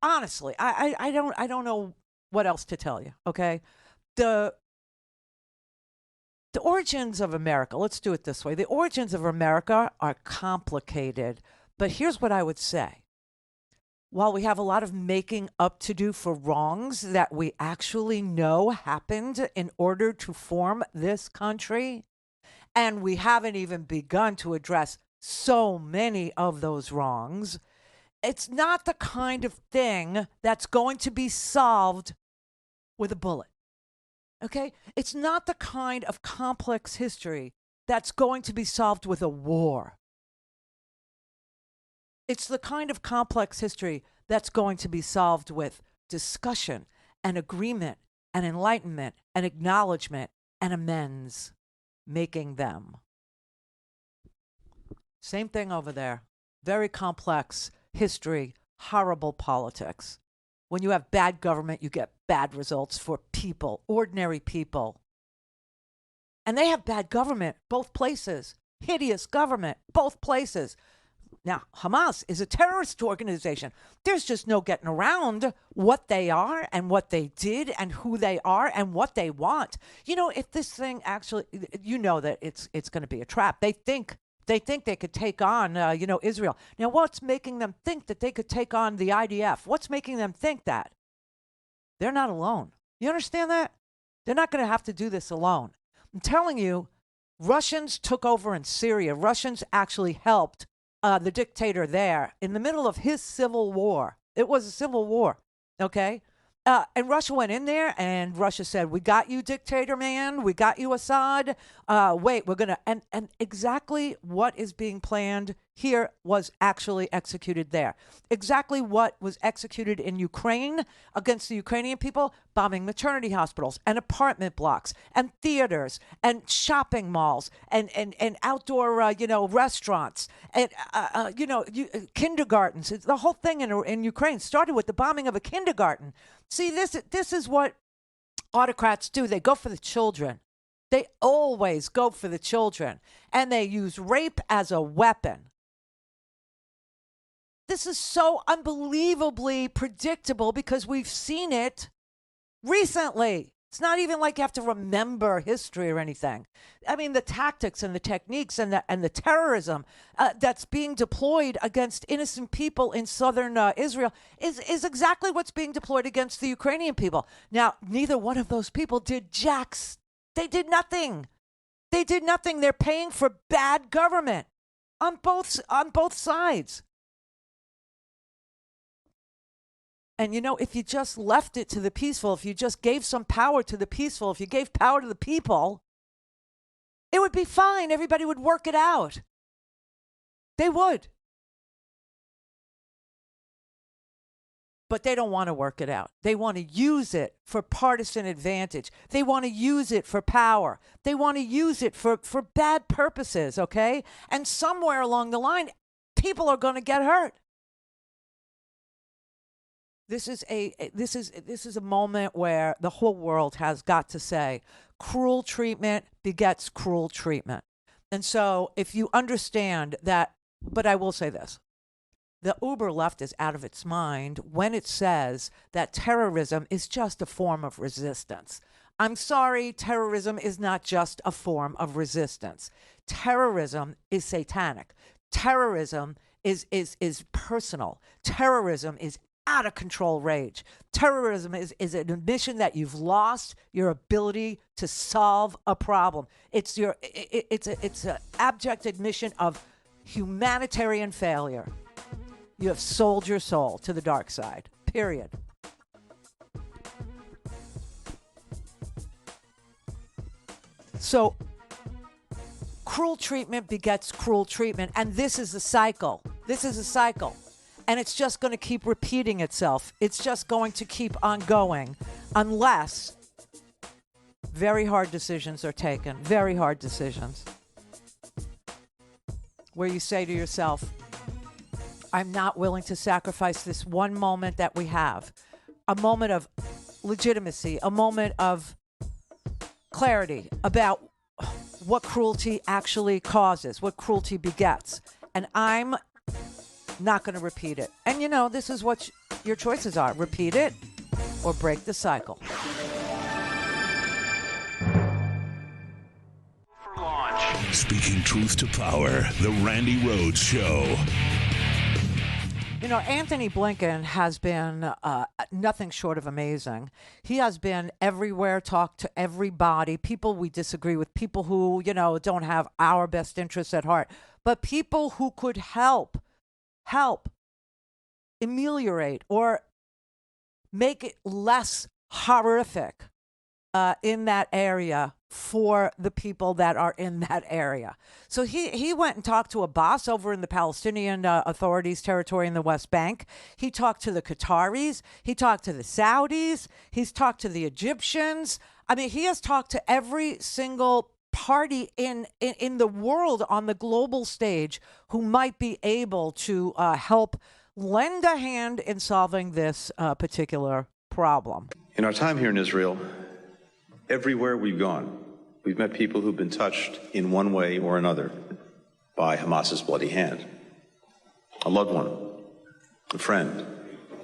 honestly, I don't know what else to tell you, okay? The origins of America, let's do it this way. The origins of America are complicated, but here's what I would say. While we have a lot of making up to do for wrongs that we actually know happened in order to form this country, and we haven't even begun to address so many of those wrongs, it's not the kind of thing that's going to be solved with a bullet. Okay? It's not the kind of complex history that's going to be solved with a war. It's the kind of complex history that's going to be solved with discussion and agreement and enlightenment and acknowledgement and amends, making them. Same thing over there. Very complex history, horrible politics. When you have bad government, you get bad results for people, ordinary people. And they have bad government, both places. Hideous government, both places. Now, Hamas is a terrorist organization. There's just no getting around what they are and what they did and who they are and what they want. You know, if this thing actually, you know that it's going to be a trap. They think they could take on, Israel. Now, what's making them think that they could take on the IDF? What's making them think that? They're not alone. You understand that? They're not going to have to do this alone. I'm telling you, Russians took over in Syria. Russians actually helped the dictator there in the middle of his civil war. It was a civil war, okay? And Russia went in there and Russia said, we got you, dictator man. We got you, Assad. Wait, we're going to... And exactly what is being planned here was actually executed there. Exactly what was executed in Ukraine against the Ukrainian people, bombing maternity hospitals and apartment blocks and theaters and shopping malls and outdoor, restaurants and, kindergartens. The whole thing in Ukraine started with the bombing of a kindergarten. See, this is what autocrats do. They go for the children. They always go for the children, and they use rape as a weapon. This is so unbelievably predictable because we've seen it recently. It's not even like you have to remember history or anything. I mean, the tactics and the techniques and the terrorism that's being deployed against innocent people in southern Israel is exactly what's being deployed against the Ukrainian people. Now, neither one of those people did jacks. They did nothing. They did nothing. They're paying for bad government on both sides. And, if you just left it to the peaceful, if you just gave some power to the peaceful, if you gave power to the people, it would be fine. Everybody would work it out. They would. But they don't want to work it out. They want to use it for partisan advantage. They want to use it for power. They want to use it for bad purposes, okay? And somewhere along the line, people are going to get hurt. This is a moment where the whole world has got to say, cruel treatment begets cruel treatment. And so if you understand that, but I will say this, the uber left is out of its mind when it says that terrorism is just a form of resistance. I'm sorry, terrorism is not just a form of resistance. Terrorism is satanic. Terrorism is personal. Terrorism is out of control rage. Terrorism is an admission that you've lost your ability to solve a problem. It's an abject admission of humanitarian failure. You have sold your soul to the dark side, period. So, cruel treatment begets cruel treatment, and this is a cycle. This is a cycle, and it's just going to keep repeating itself. It's just going to keep on going unless very hard decisions are taken, very hard decisions, where you say to yourself, I'm not willing to sacrifice this one moment that we have, a moment of legitimacy, a moment of clarity about what cruelty actually causes, what cruelty begets. And I'm not going to repeat it. And, this is what your choices are. Repeat it or break the cycle. Speaking truth to power, the Randi Rhodes Show. Anthony Blinken has been nothing short of amazing. He has been everywhere, talked to everybody, people we disagree with, people who, don't have our best interests at heart, but people who could help ameliorate or make it less horrific in that area for the people that are in that area. So he went and talked to a boss over in the Palestinian Authority's territory in the West Bank. He talked to the Qataris. He talked to the Saudis. He's talked to the Egyptians. I mean, he has talked to every single party in the world on the global stage who might be able to help lend a hand in solving this particular problem. In our time here in Israel, everywhere we've gone, we've met people who've been touched in one way or another by Hamas's bloody hand. A loved one, a friend,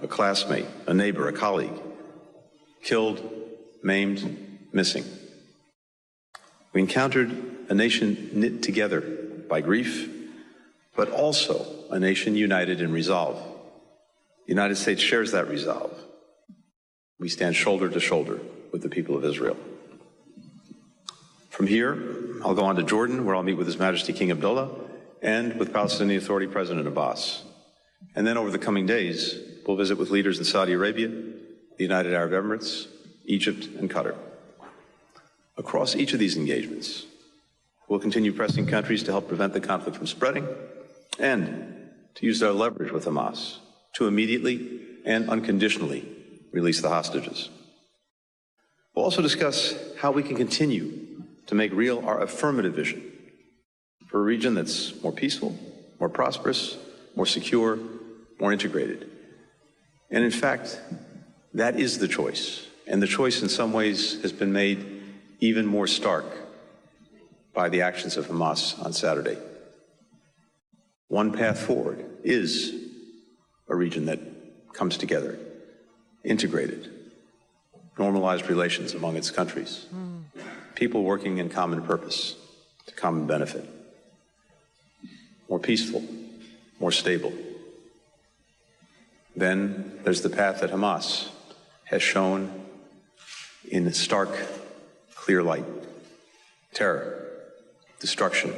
a classmate, a neighbor, a colleague, killed, maimed, missing. We encountered a nation knit together by grief, but also a nation united in resolve. The United States shares that resolve. We stand shoulder to shoulder with the people of Israel. From here, I'll go on to Jordan, where I'll meet with His Majesty King Abdullah and with Palestinian Authority President Abbas. And then over the coming days, we'll visit with leaders in Saudi Arabia, the United Arab Emirates, Egypt, and Qatar. Across each of these engagements, we'll continue pressing countries to help prevent the conflict from spreading and to use our leverage with Hamas to immediately and unconditionally release the hostages. We'll also discuss how we can continue to make real our affirmative vision for a region that's more peaceful, more prosperous, more secure, more integrated. And in fact, that is the choice. And the choice in some ways has been made even more stark by the actions of Hamas on Saturday. One path forward is a region that comes together, integrated, normalized relations among its countries, people working in common purpose to common benefit, more peaceful, more stable. Then there's the path that Hamas has shown in stark, clear light: terror, destruction,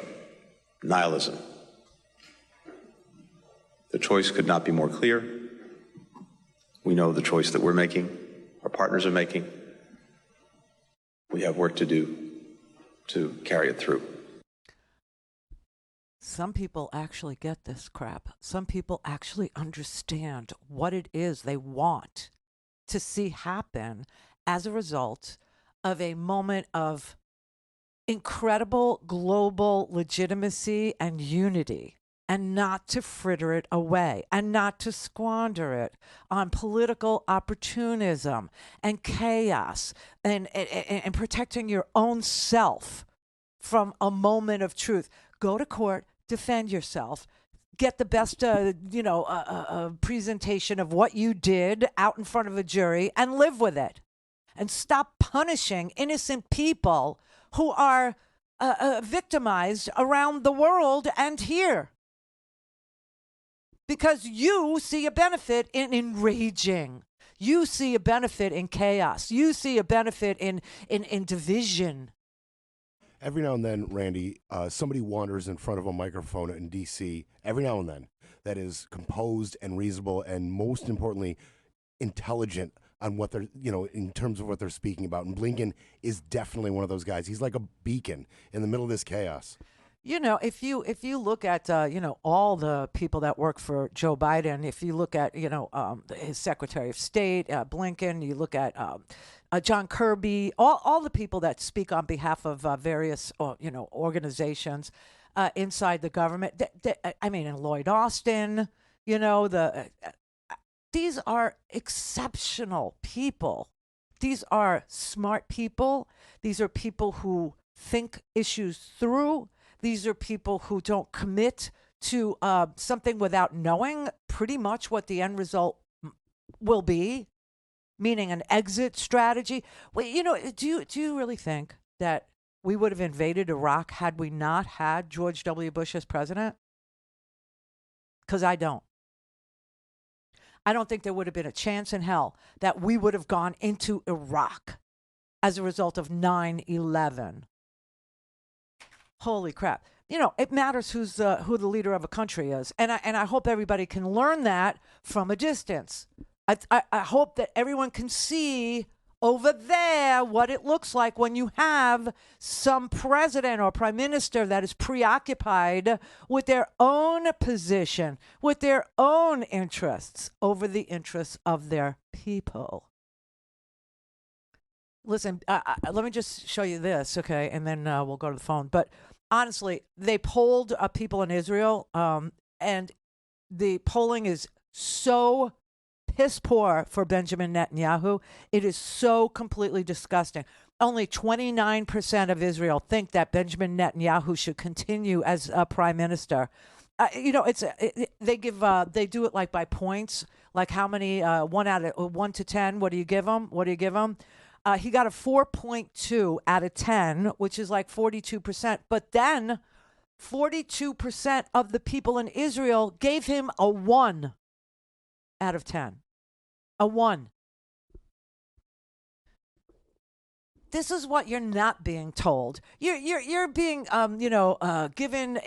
nihilism. The choice could not be more clear. We know the choice that we're making, our partners are making. We have work to do to carry it through. Some people actually get this crap. Some people actually understand what it is they want to see happen as a result of a moment of incredible global legitimacy and unity, and not to fritter it away and not to squander it on political opportunism and chaos and protecting your own self from a moment of truth. Go to court, defend yourself, get the best, presentation of what you did out in front of a jury, and live with it. And stop punishing innocent people who are victimized around the world and here. Because you see a benefit in enraging. You see a benefit in chaos. You see a benefit in division. Every now and then, Randy, somebody wanders in front of a microphone in D.C., every now and then, that is composed and reasonable and, most importantly, intelligent on what they're, in terms of what they're speaking about. And Blinken is definitely one of those guys. He's like a beacon in the middle of this chaos. If you look at all the people that work for Joe Biden, if you look at his Secretary of State Blinken, you look at John Kirby, all the people that speak on behalf of various organizations inside the government. And Lloyd Austin, these are exceptional people. These are smart people. These are people who think issues through. These are people who don't commit to something without knowing pretty much what the end result will be, meaning an exit strategy. Well, do you really think that we would have invaded Iraq had we not had George W. Bush as president? Because I don't. I don't think there would have been a chance in hell that we would have gone into Iraq as a result of 9/11. Holy crap. It matters who the leader of a country is. And I hope everybody can learn that from a distance. I hope that everyone can see over there what it looks like when you have some president or prime minister that is preoccupied with their own position, with their own interests over the interests of their people. Listen, let me just show you this, okay, and then we'll go to the phone. But honestly, they polled people in Israel, and the polling is so piss poor for Benjamin Netanyahu. It is so completely disgusting. Only 29% of Israel think that Benjamin Netanyahu should continue as a prime minister. They do it like by points, like how many 1 to 10. What do you give them? He got a 4.2 out of 10, which is like 42%. But then 42% of the people in Israel gave him a 1 out of 10. A 1. This is what you're not being told. You're being given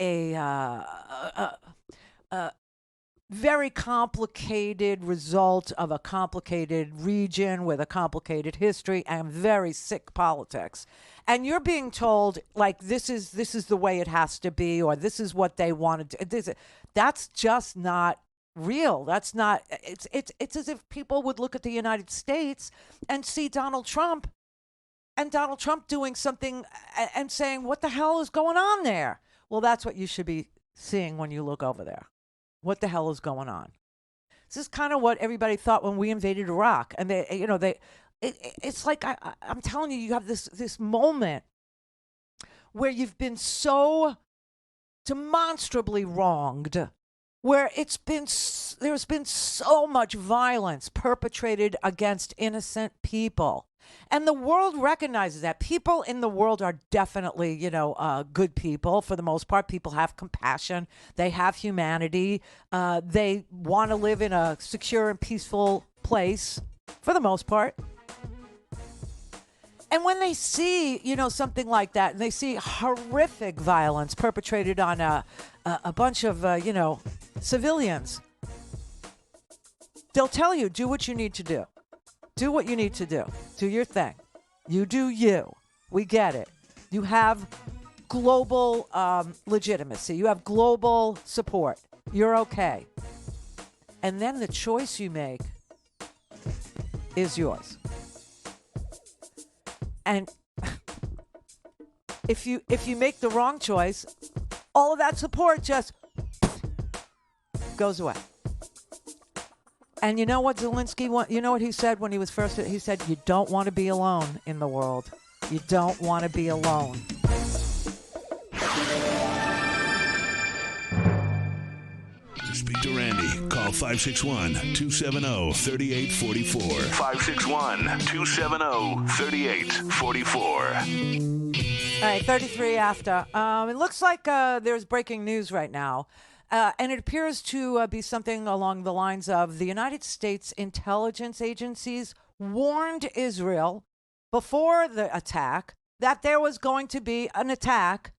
very complicated result of a complicated region with a complicated history and very sick politics. And you're being told, like, this is the way it has to be, or this is what they wanted to. That's just not real. That's not. It's as if people would look at the United States and see Donald Trump doing something and saying, "What the hell is going on there?" Well, that's what you should be seeing when you look over there. What the hell is going on? This is kind of what everybody thought when we invaded Iraq, and it's like I'm telling you, you have this moment where you've been so demonstrably wronged, where there's been so much violence perpetrated against innocent people. And the world recognizes that. People in the world are definitely, good people for the most part. People have compassion. They have humanity. They want to live in a secure and peaceful place for the most part. And when they see, something like that, and they see horrific violence perpetrated on a bunch of, civilians, they'll tell you, do what you need to do. Do what you need to do. Do your thing. You do you. We get it. You have global legitimacy. You have global support. You're okay. And then the choice you make is yours. And if you make the wrong choice, all of that support just goes away. And you know what Zelensky, you know what he said when he was first, he said, you don't want to be alone in the world. You don't want to be alone. To speak to Randi, call 561-270-3844. 561-270-3844. All right, 33 after. It looks like there's breaking news right now. And it appears to be something along the lines of the United States intelligence agencies warned Israel before the attack that there was going to be an attack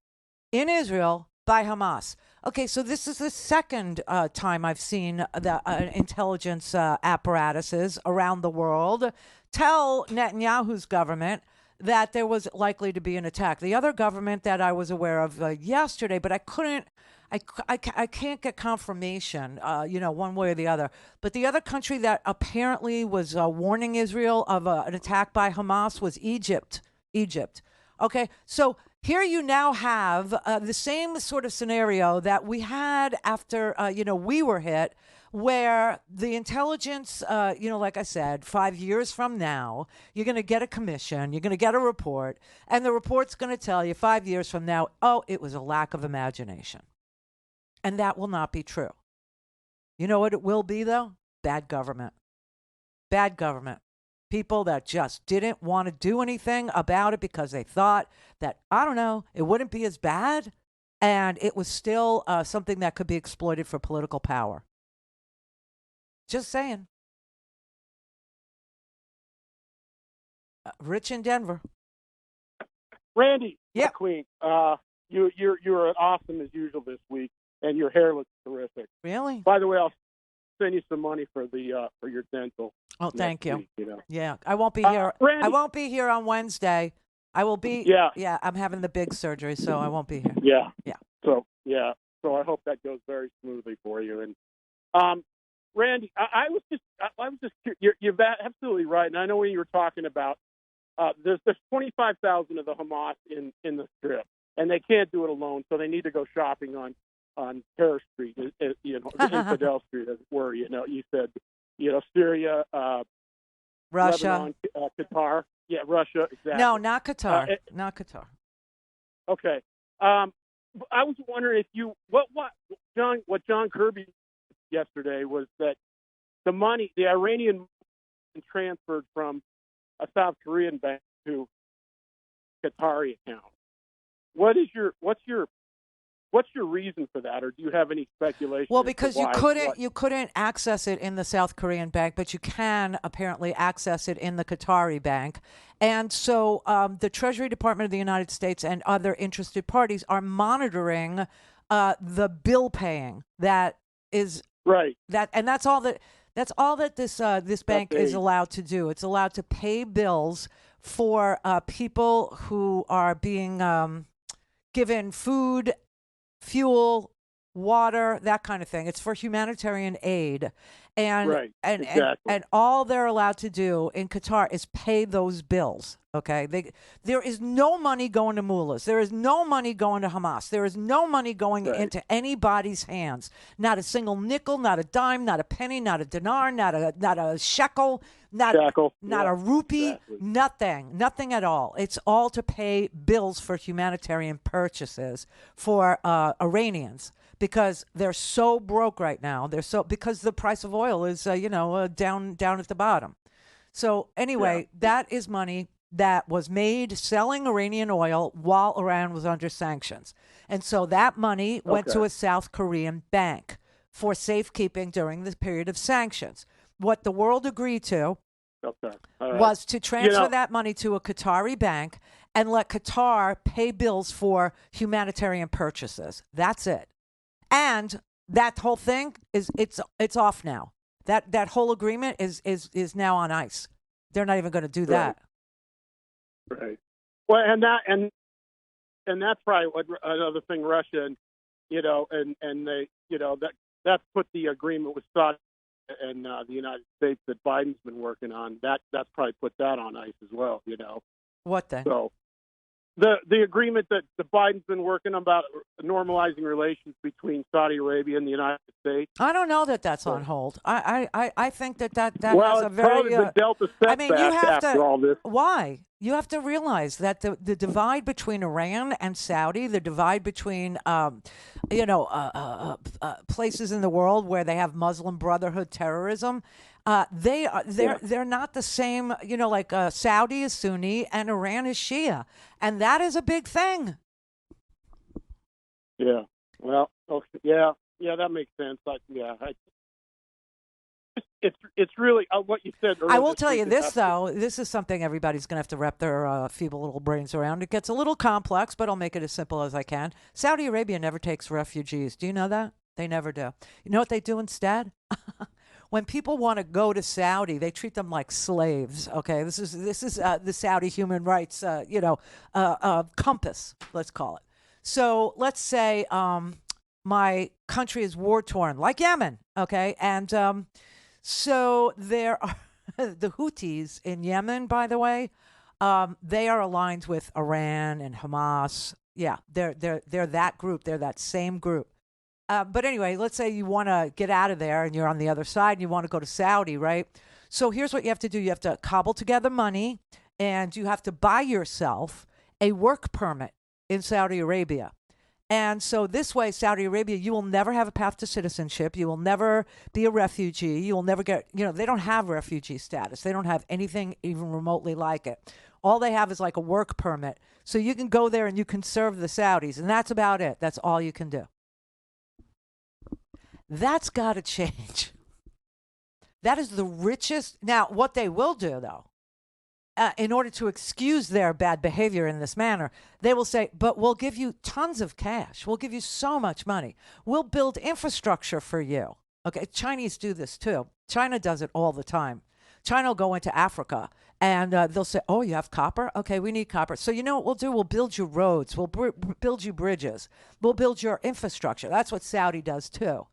in Israel by Hamas. Okay, so this is the second time I've seen the intelligence apparatuses around the world tell Netanyahu's government that there was likely to be an attack. The other government that I was aware of yesterday, but I can't get confirmation, one way or the other. But the other country that apparently was warning Israel of an attack by Hamas was Egypt. Okay, so here you now have the same sort of scenario that we had after, we were hit, where the intelligence, like I said, 5 years from now, you're going to get a commission, you're going to get a report, and the report's going to tell you 5 years from now, oh, it was a lack of imagination. And that will not be true. You know what it will be, though? Bad government. Bad government. People that just didn't want to do anything about it because they thought that, I don't know, it wouldn't be as bad. And it was still something that could be exploited for political power. Just saying. Rich in Denver. Randi, yeah, Queen. You're awesome as usual this week. And your hair looks terrific. Really? By the way, I'll send you some money for your dental. Oh, thank you. Week, Yeah, I won't be here. Randi, I won't be here on Wednesday. I will be. Yeah, I'm having the big surgery, so I won't be here. Yeah. Yeah. So I hope that goes very smoothly for you. And Randi, I was just you're absolutely right. And I know when you were talking about there's 25,000 of the Hamas in the Strip, and they can't do it alone, so they need to go shopping on Terror Street, Infidel Street, as it were. You said, Syria, Russia, Lebanon, Qatar. Yeah, Russia. Exactly. No, not Qatar. Not Qatar. Okay. I was wondering if what John Kirby yesterday was that the Iranian money transferred from a South Korean bank to Qatari account. What's your reason for that, or do you have any speculation? Well, because you couldn't access it in the South Korean bank, but you can apparently access it in the Qatari bank. And so the Treasury Department of the United States and other interested parties are monitoring the bill paying that is Right. That's all that this bank is allowed to do. It's allowed to pay bills for people who are being given food, fuel, water, that kind of thing. It's for humanitarian aid. And and all they're allowed to do in Qatar is pay those bills. Okay, there is no money going to mullahs. There is no money going to Hamas. There is no money going into anybody's hands. Not a single nickel, not a dime, not a penny, not a dinar, not a shekel, not a rupee, nothing at all. It's all to pay bills for humanitarian purchases for Iranians. Because they're so broke right now. Because the price of oil is down at the bottom. So anyway, that is money that was made selling Iranian oil while Iran was under sanctions. And so that money went to a South Korean bank for safekeeping during the period of sanctions. What the world agreed to was to transfer that money to a Qatari bank and let Qatar pay bills for humanitarian purchases. That's it. And that whole thing it's off now. That whole agreement is now on ice. They're not even going to do that. Right. Well, and that's probably what another thing Russia and they that's put the agreement with Saudi and the United States that Biden's been working on. That's probably put that on ice as well. What then? So. The agreement that Biden's been working on about normalizing relations between Saudi Arabia and the United States. I don't know that that's on hold. I think that well, has a very. Probably been dealt a setback you have after all this. Why? You have to realize that the divide between Iran and Saudi, the divide between places in the world where they have Muslim Brotherhood terrorism. They're not the same, like Saudi is Sunni and Iran is Shia. And that is a big thing. Yeah. Well, okay. Yeah, that makes sense. It's really what you said earlier. I will tell you this, though. This is something everybody's going to have to wrap their feeble little brains around. It gets a little complex, but I'll make it as simple as I can. Saudi Arabia never takes refugees. Do you know that? They never do. You know what they do instead? When people want to go to Saudi, they treat them like slaves. Okay, this is the Saudi human rights, compass. Let's call it. So let's say my country is war torn, like Yemen. Okay, and so there are the Houthis in Yemen. By the way, they are aligned with Iran and Hamas. Yeah, they're that group. They're that same group. But anyway, let's say you want to get out of there and you're on the other side and you want to go to Saudi, right? So here's what you have to do. You have to cobble together money and you have to buy yourself a work permit in Saudi Arabia. And so this way, Saudi Arabia, you will never have a path to citizenship. You will never be a refugee. You will never get, they don't have refugee status. They don't have anything even remotely like it. All they have is like a work permit. So you can go there and you can serve the Saudis. And that's about it. That's all you can do. That's got to change. That is the richest. Now, what they will do, though, in order to excuse their bad behavior in this manner, they will say, but we'll give you tons of cash. We'll give you so much money. We'll build infrastructure for you. Okay, Chinese do this, too. China does it all the time. China will go into Africa, and they'll say, oh, you have copper? Okay, we need copper. So you know what we'll do? We'll build you roads. We'll build you bridges. We'll build your infrastructure. That's what Saudi does, too.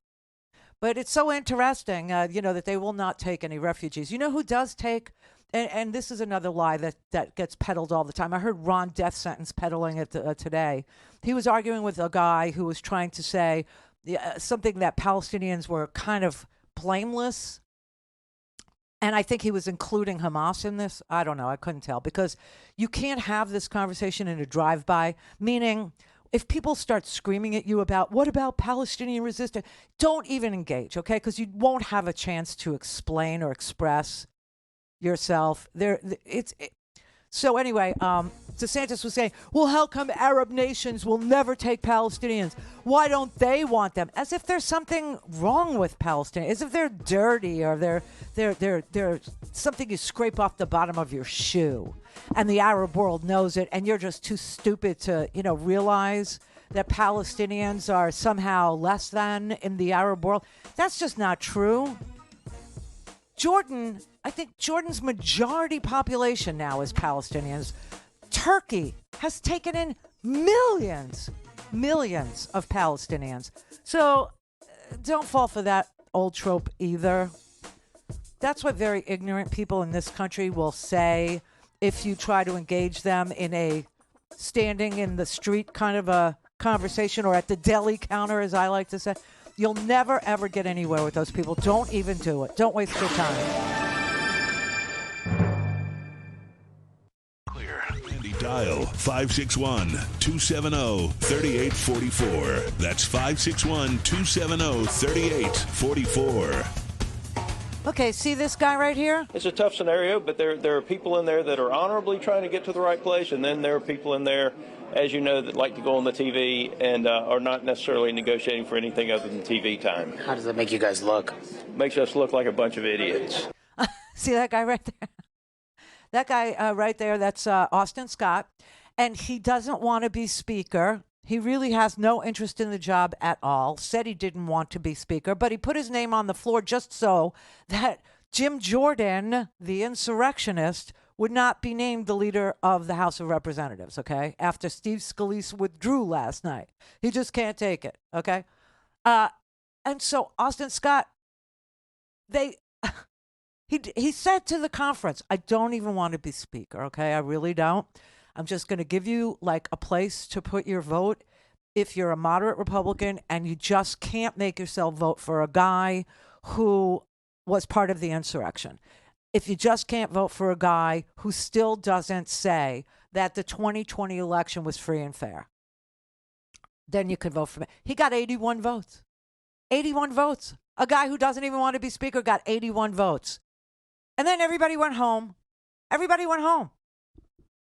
But it's so interesting, that they will not take any refugees. You know who does take, and this is another lie that gets peddled all the time. I heard Ron Death Sentence peddling it today. He was arguing with a guy who was trying to say something that Palestinians were kind of blameless. And I think he was including Hamas in this. I don't know. I couldn't tell. Because you can't have this conversation in a drive-by, meaning if people start screaming at you about, what about Palestinian resistance? Don't even engage, okay? Because you won't have a chance to explain or express yourself. So anyway, DeSantis was saying, well, how come Arab nations will never take Palestinians? Why don't they want them? As if there's something wrong with Palestinians, as if they're dirty or they're something you scrape off the bottom of your shoe. And the Arab world knows it, and you're just too stupid to, realize that Palestinians are somehow less than in the Arab world. That's just not true. Jordan, I think Jordan's majority population now is Palestinians. Turkey has taken in millions of Palestinians. So don't fall for that old trope either. That's what very ignorant people in this country will say if you try to engage them in a standing in the street kind of a conversation, or at the deli counter, as I like to say. You'll never, ever get anywhere with those people. Don't even do it. Don't waste your time. Dial 561-270-3844. That's 561-270-3844. Okay, see this guy right here? It's a tough scenario, but there are people in there that are honorably trying to get to the right place, and then there are people in there, as you know, that like to go on the TV and are not necessarily negotiating for anything other than TV time. How does that make you guys look? Makes us look like a bunch of idiots. See that guy right there? That guy right there, that's Austin Scott, and he doesn't want to be speaker. He really has no interest in the job at all. Said he didn't want to be speaker, but he put his name on the floor just so that Jim Jordan, the insurrectionist, would not be named the leader of the House of Representatives, okay? After Steve Scalise withdrew last night. He just can't take it, okay? And so Austin Scott, he said to the conference, I don't even want to be speaker, okay? I really don't. I'm just going to give you like a place to put your vote if you're a moderate Republican and you just can't make yourself vote for a guy who was part of the insurrection. If you just can't vote for a guy who still doesn't say that the 2020 election was free and fair, then you could vote for me. He got 81 votes. 81 votes. A guy who doesn't even want to be speaker got 81 votes. And then everybody went home. Everybody went home.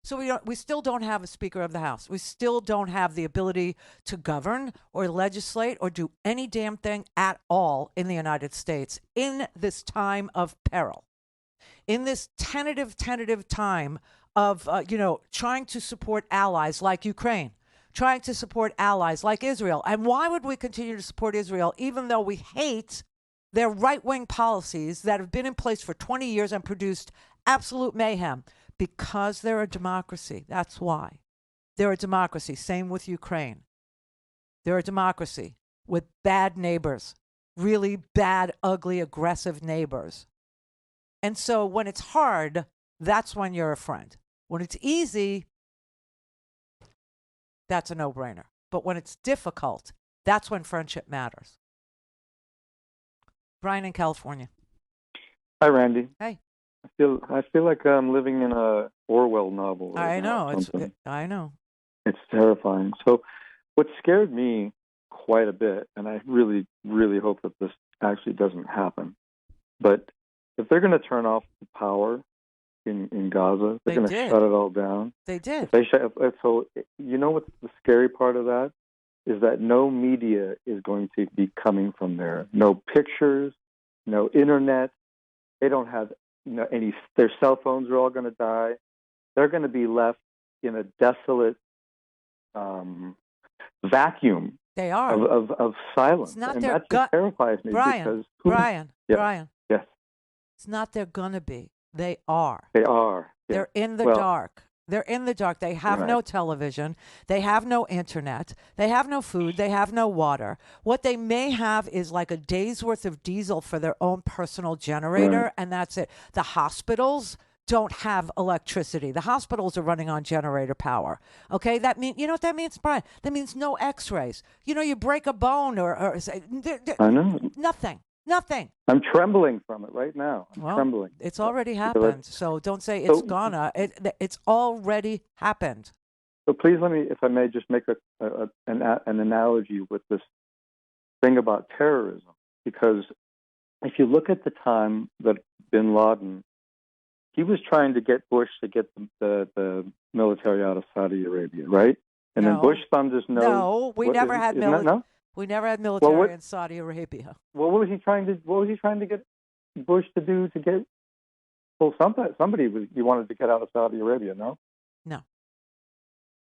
So we still don't have a Speaker of the House. We still don't have the ability to govern or legislate or do any damn thing at all in the United States in this time of peril, in this tentative time of, trying to support allies like Ukraine, trying to support allies like Israel. And why would we continue to support Israel even though we hate their right-wing policies that have been in place for 20 years and produced absolute mayhem? Because they're a democracy. That's why. They're a democracy. Same with Ukraine. They're a democracy with bad neighbors, really bad, ugly, aggressive neighbors. And so when it's hard, that's when you're a friend. When it's easy, that's a no-brainer. But when it's difficult, that's when friendship matters. Brian in California. Hi, Randy. Hey. I feel like I'm living in a Orwell novel. Right now. I know. It's terrifying. So, what scared me quite a bit, and I really, really hope that this actually doesn't happen, but if they're going to turn off the power in Gaza, they're going to shut it all down. They did. So, you know what the scary part of that is? That no media is going to be coming from there. No pictures, no internet. They don't have their cell phones are all going to die. They're going to be left in a desolate vacuum. They are of silence. It's not and their that just terrifies me. Brian. Yes. It's not they're going to be. They are. They are. Yeah. They're in the dark. They're in the dark. They have no television. They have no internet. They have no food. They have no water. What they may have is like a day's worth of diesel for their own personal generator, and that's it. The hospitals don't have electricity. The hospitals are running on generator power. Okay, that means, you know what that means, Brian? That means no X-rays. You break a bone or I know. Nothing. I'm trembling from it right now. I'm trembling. It's already happened. So don't say it's gonna. It's already happened. So please let me, if I may, just make an analogy with this thing about terrorism. Because if you look at the time that bin Laden, he was trying to get Bush to get the military out of Saudi Arabia, right? And then Bush thumbed his nose. No, we never had military. No? We never had military in Saudi Arabia. What was he trying to get Bush to do to get? Well, somebody he wanted to get out of Saudi Arabia. No. No.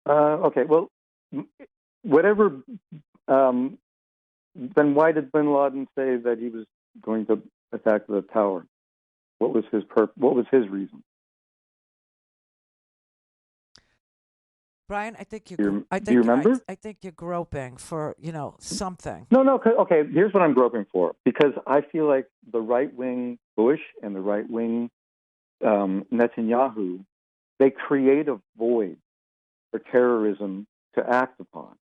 Okay. Well, whatever. Then why did Bin Laden say that he was going to attack the tower? What was his What was his reason? Brian, I think you. Do you remember? I think you're groping for something. No. Okay, here's what I'm groping for, because I feel like the right wing Bush and the right wing Netanyahu, they create a void for terrorism to act upon.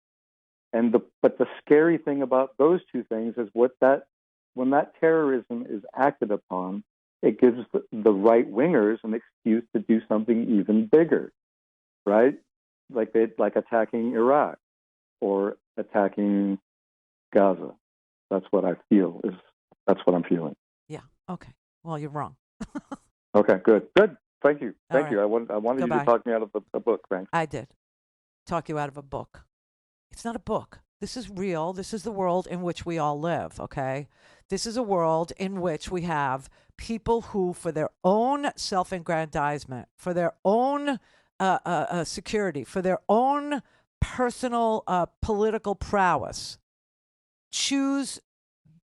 But the scary thing about those two things is when that terrorism is acted upon, it gives the right wingers an excuse to do something even bigger, right? Like attacking Iraq or attacking Gaza. That's what I feel that's what I'm feeling. Yeah. Okay. Well, you're wrong. Okay. Good. Thank you. All you. I wanted you to talk me out of the book. Thanks. I did talk you out of a book. It's not a book. This is real. This is the world in which we all live, okay? This is a world in which we have people who, for their own self-aggrandizement, for their own security, for their own personal political prowess, choose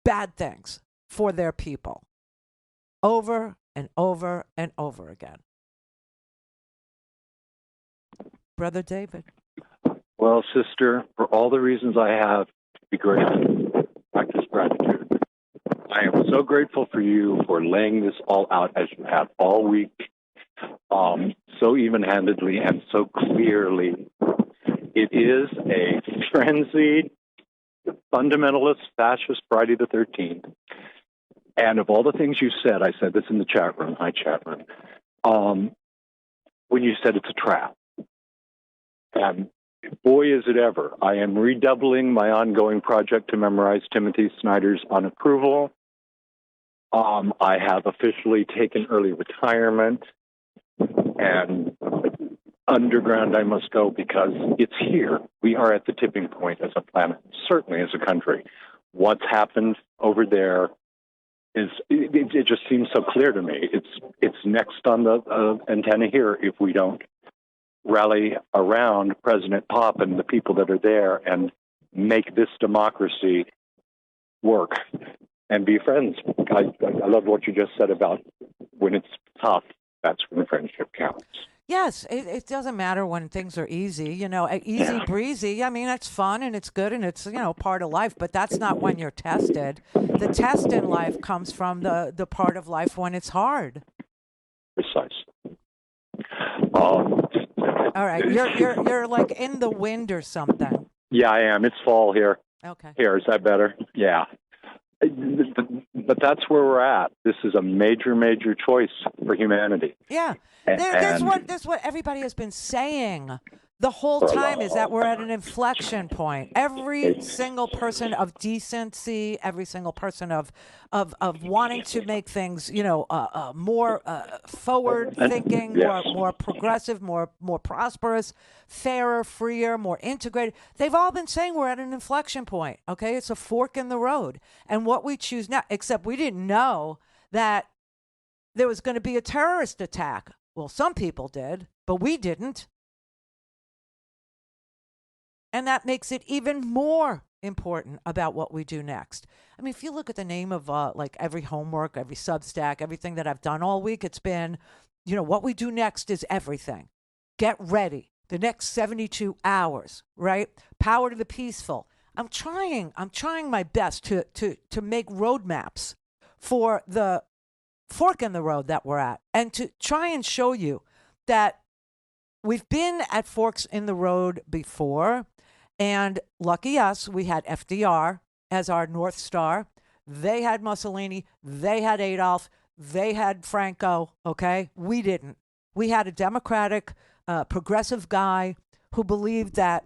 bad things for their people over and over and over again. Brother David. Well, sister, for all the reasons I have to be grateful, practice gratitude. I am so grateful for you for laying this all out as you have all week, so even-handedly and so clearly. It is a frenzied, fundamentalist, fascist Friday the 13th. And of all the things you said, I said this in the chat room, hi chat room, when you said it's a trap. And boy, is it ever. I am redoubling my ongoing project to memorize Timothy Snyder's On Approval. I have officially taken early retirement, and underground I must go because it's here. We are at the tipping point as a planet, certainly as a country. What's happened over there it just seems so clear to me. It's next on the antenna here if we don't rally around President Pop and the people that are there and make this democracy work and be friends. I love what you just said about when it's tough, that's when friendship counts. Yes, it doesn't matter when things are easy, easy breezy. I mean, it's fun and it's good and it's, part of life, but that's not when you're tested. The test in life comes from the part of life when it's hard. Precisely. All right, you're like in the wind or something. Yeah, I am. It's fall here. Okay. Here, is that better? Yeah. But that's where we're at. This is a major, major choice for humanity. Yeah. That's what everybody has been saying the whole time, is that we're at an inflection point. Every single person of decency, every single person of wanting to make things, more forward thinking, more progressive, more prosperous, fairer, freer, more integrated. They've all been saying we're at an inflection point. Okay, it's a fork in the road, and what we choose now. Except we didn't know that there was going to be a terrorist attack. Well, some people did, but we didn't. And that makes it even more important about what we do next. I mean, if you look at the name of like every homework, every Substack, everything that I've done all week, it's been, what we do next is everything. Get ready. The next 72 hours, right? Power to the peaceful. I'm trying my best to make roadmaps for the fork in the road that we're at, and to try and show you that we've been at forks in the road before. And lucky us, we had FDR as our North Star. They had Mussolini. They had Adolf. They had Franco. Okay? We didn't. We had a democratic, progressive guy who believed that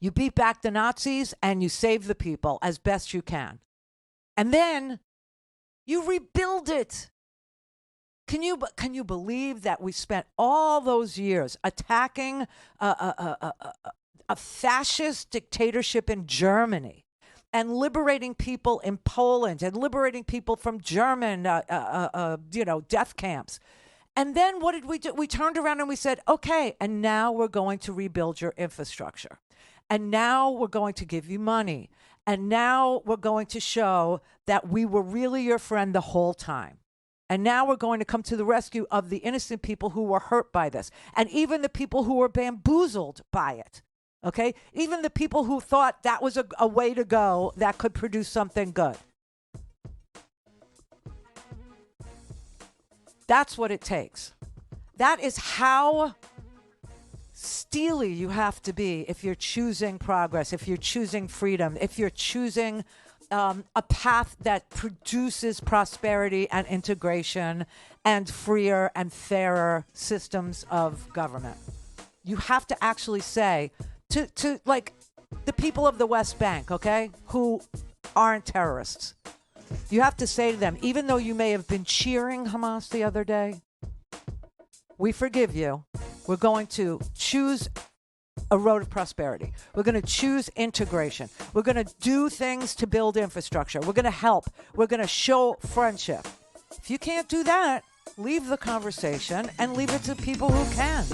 you beat back the Nazis and you save the people as best you can. And then you rebuild it. Can you believe that we spent all those years attacking a fascist dictatorship in Germany and liberating people in Poland and liberating people from German, death camps. And then what did we do? We turned around and we said, okay, and now we're going to rebuild your infrastructure. And now we're going to give you money. And now we're going to show that we were really your friend the whole time. And now we're going to come to the rescue of the innocent people who were hurt by this. And even the people who were bamboozled by it. Okay? Even the people who thought that was a way to go that could produce something good. That's what it takes. That is how steely you have to be if you're choosing progress, if you're choosing freedom, if you're choosing a path that produces prosperity and integration and freer and fairer systems of government. You have to actually say to like the people of the West Bank, okay, who aren't terrorists. You have to say to them, even though you may have been cheering Hamas the other day, we forgive you. We're going to choose a road of prosperity. We're going to choose integration. We're going to do things to build infrastructure. We're going to help. We're going to show friendship. If you can't do that, leave the conversation and leave it to people who can.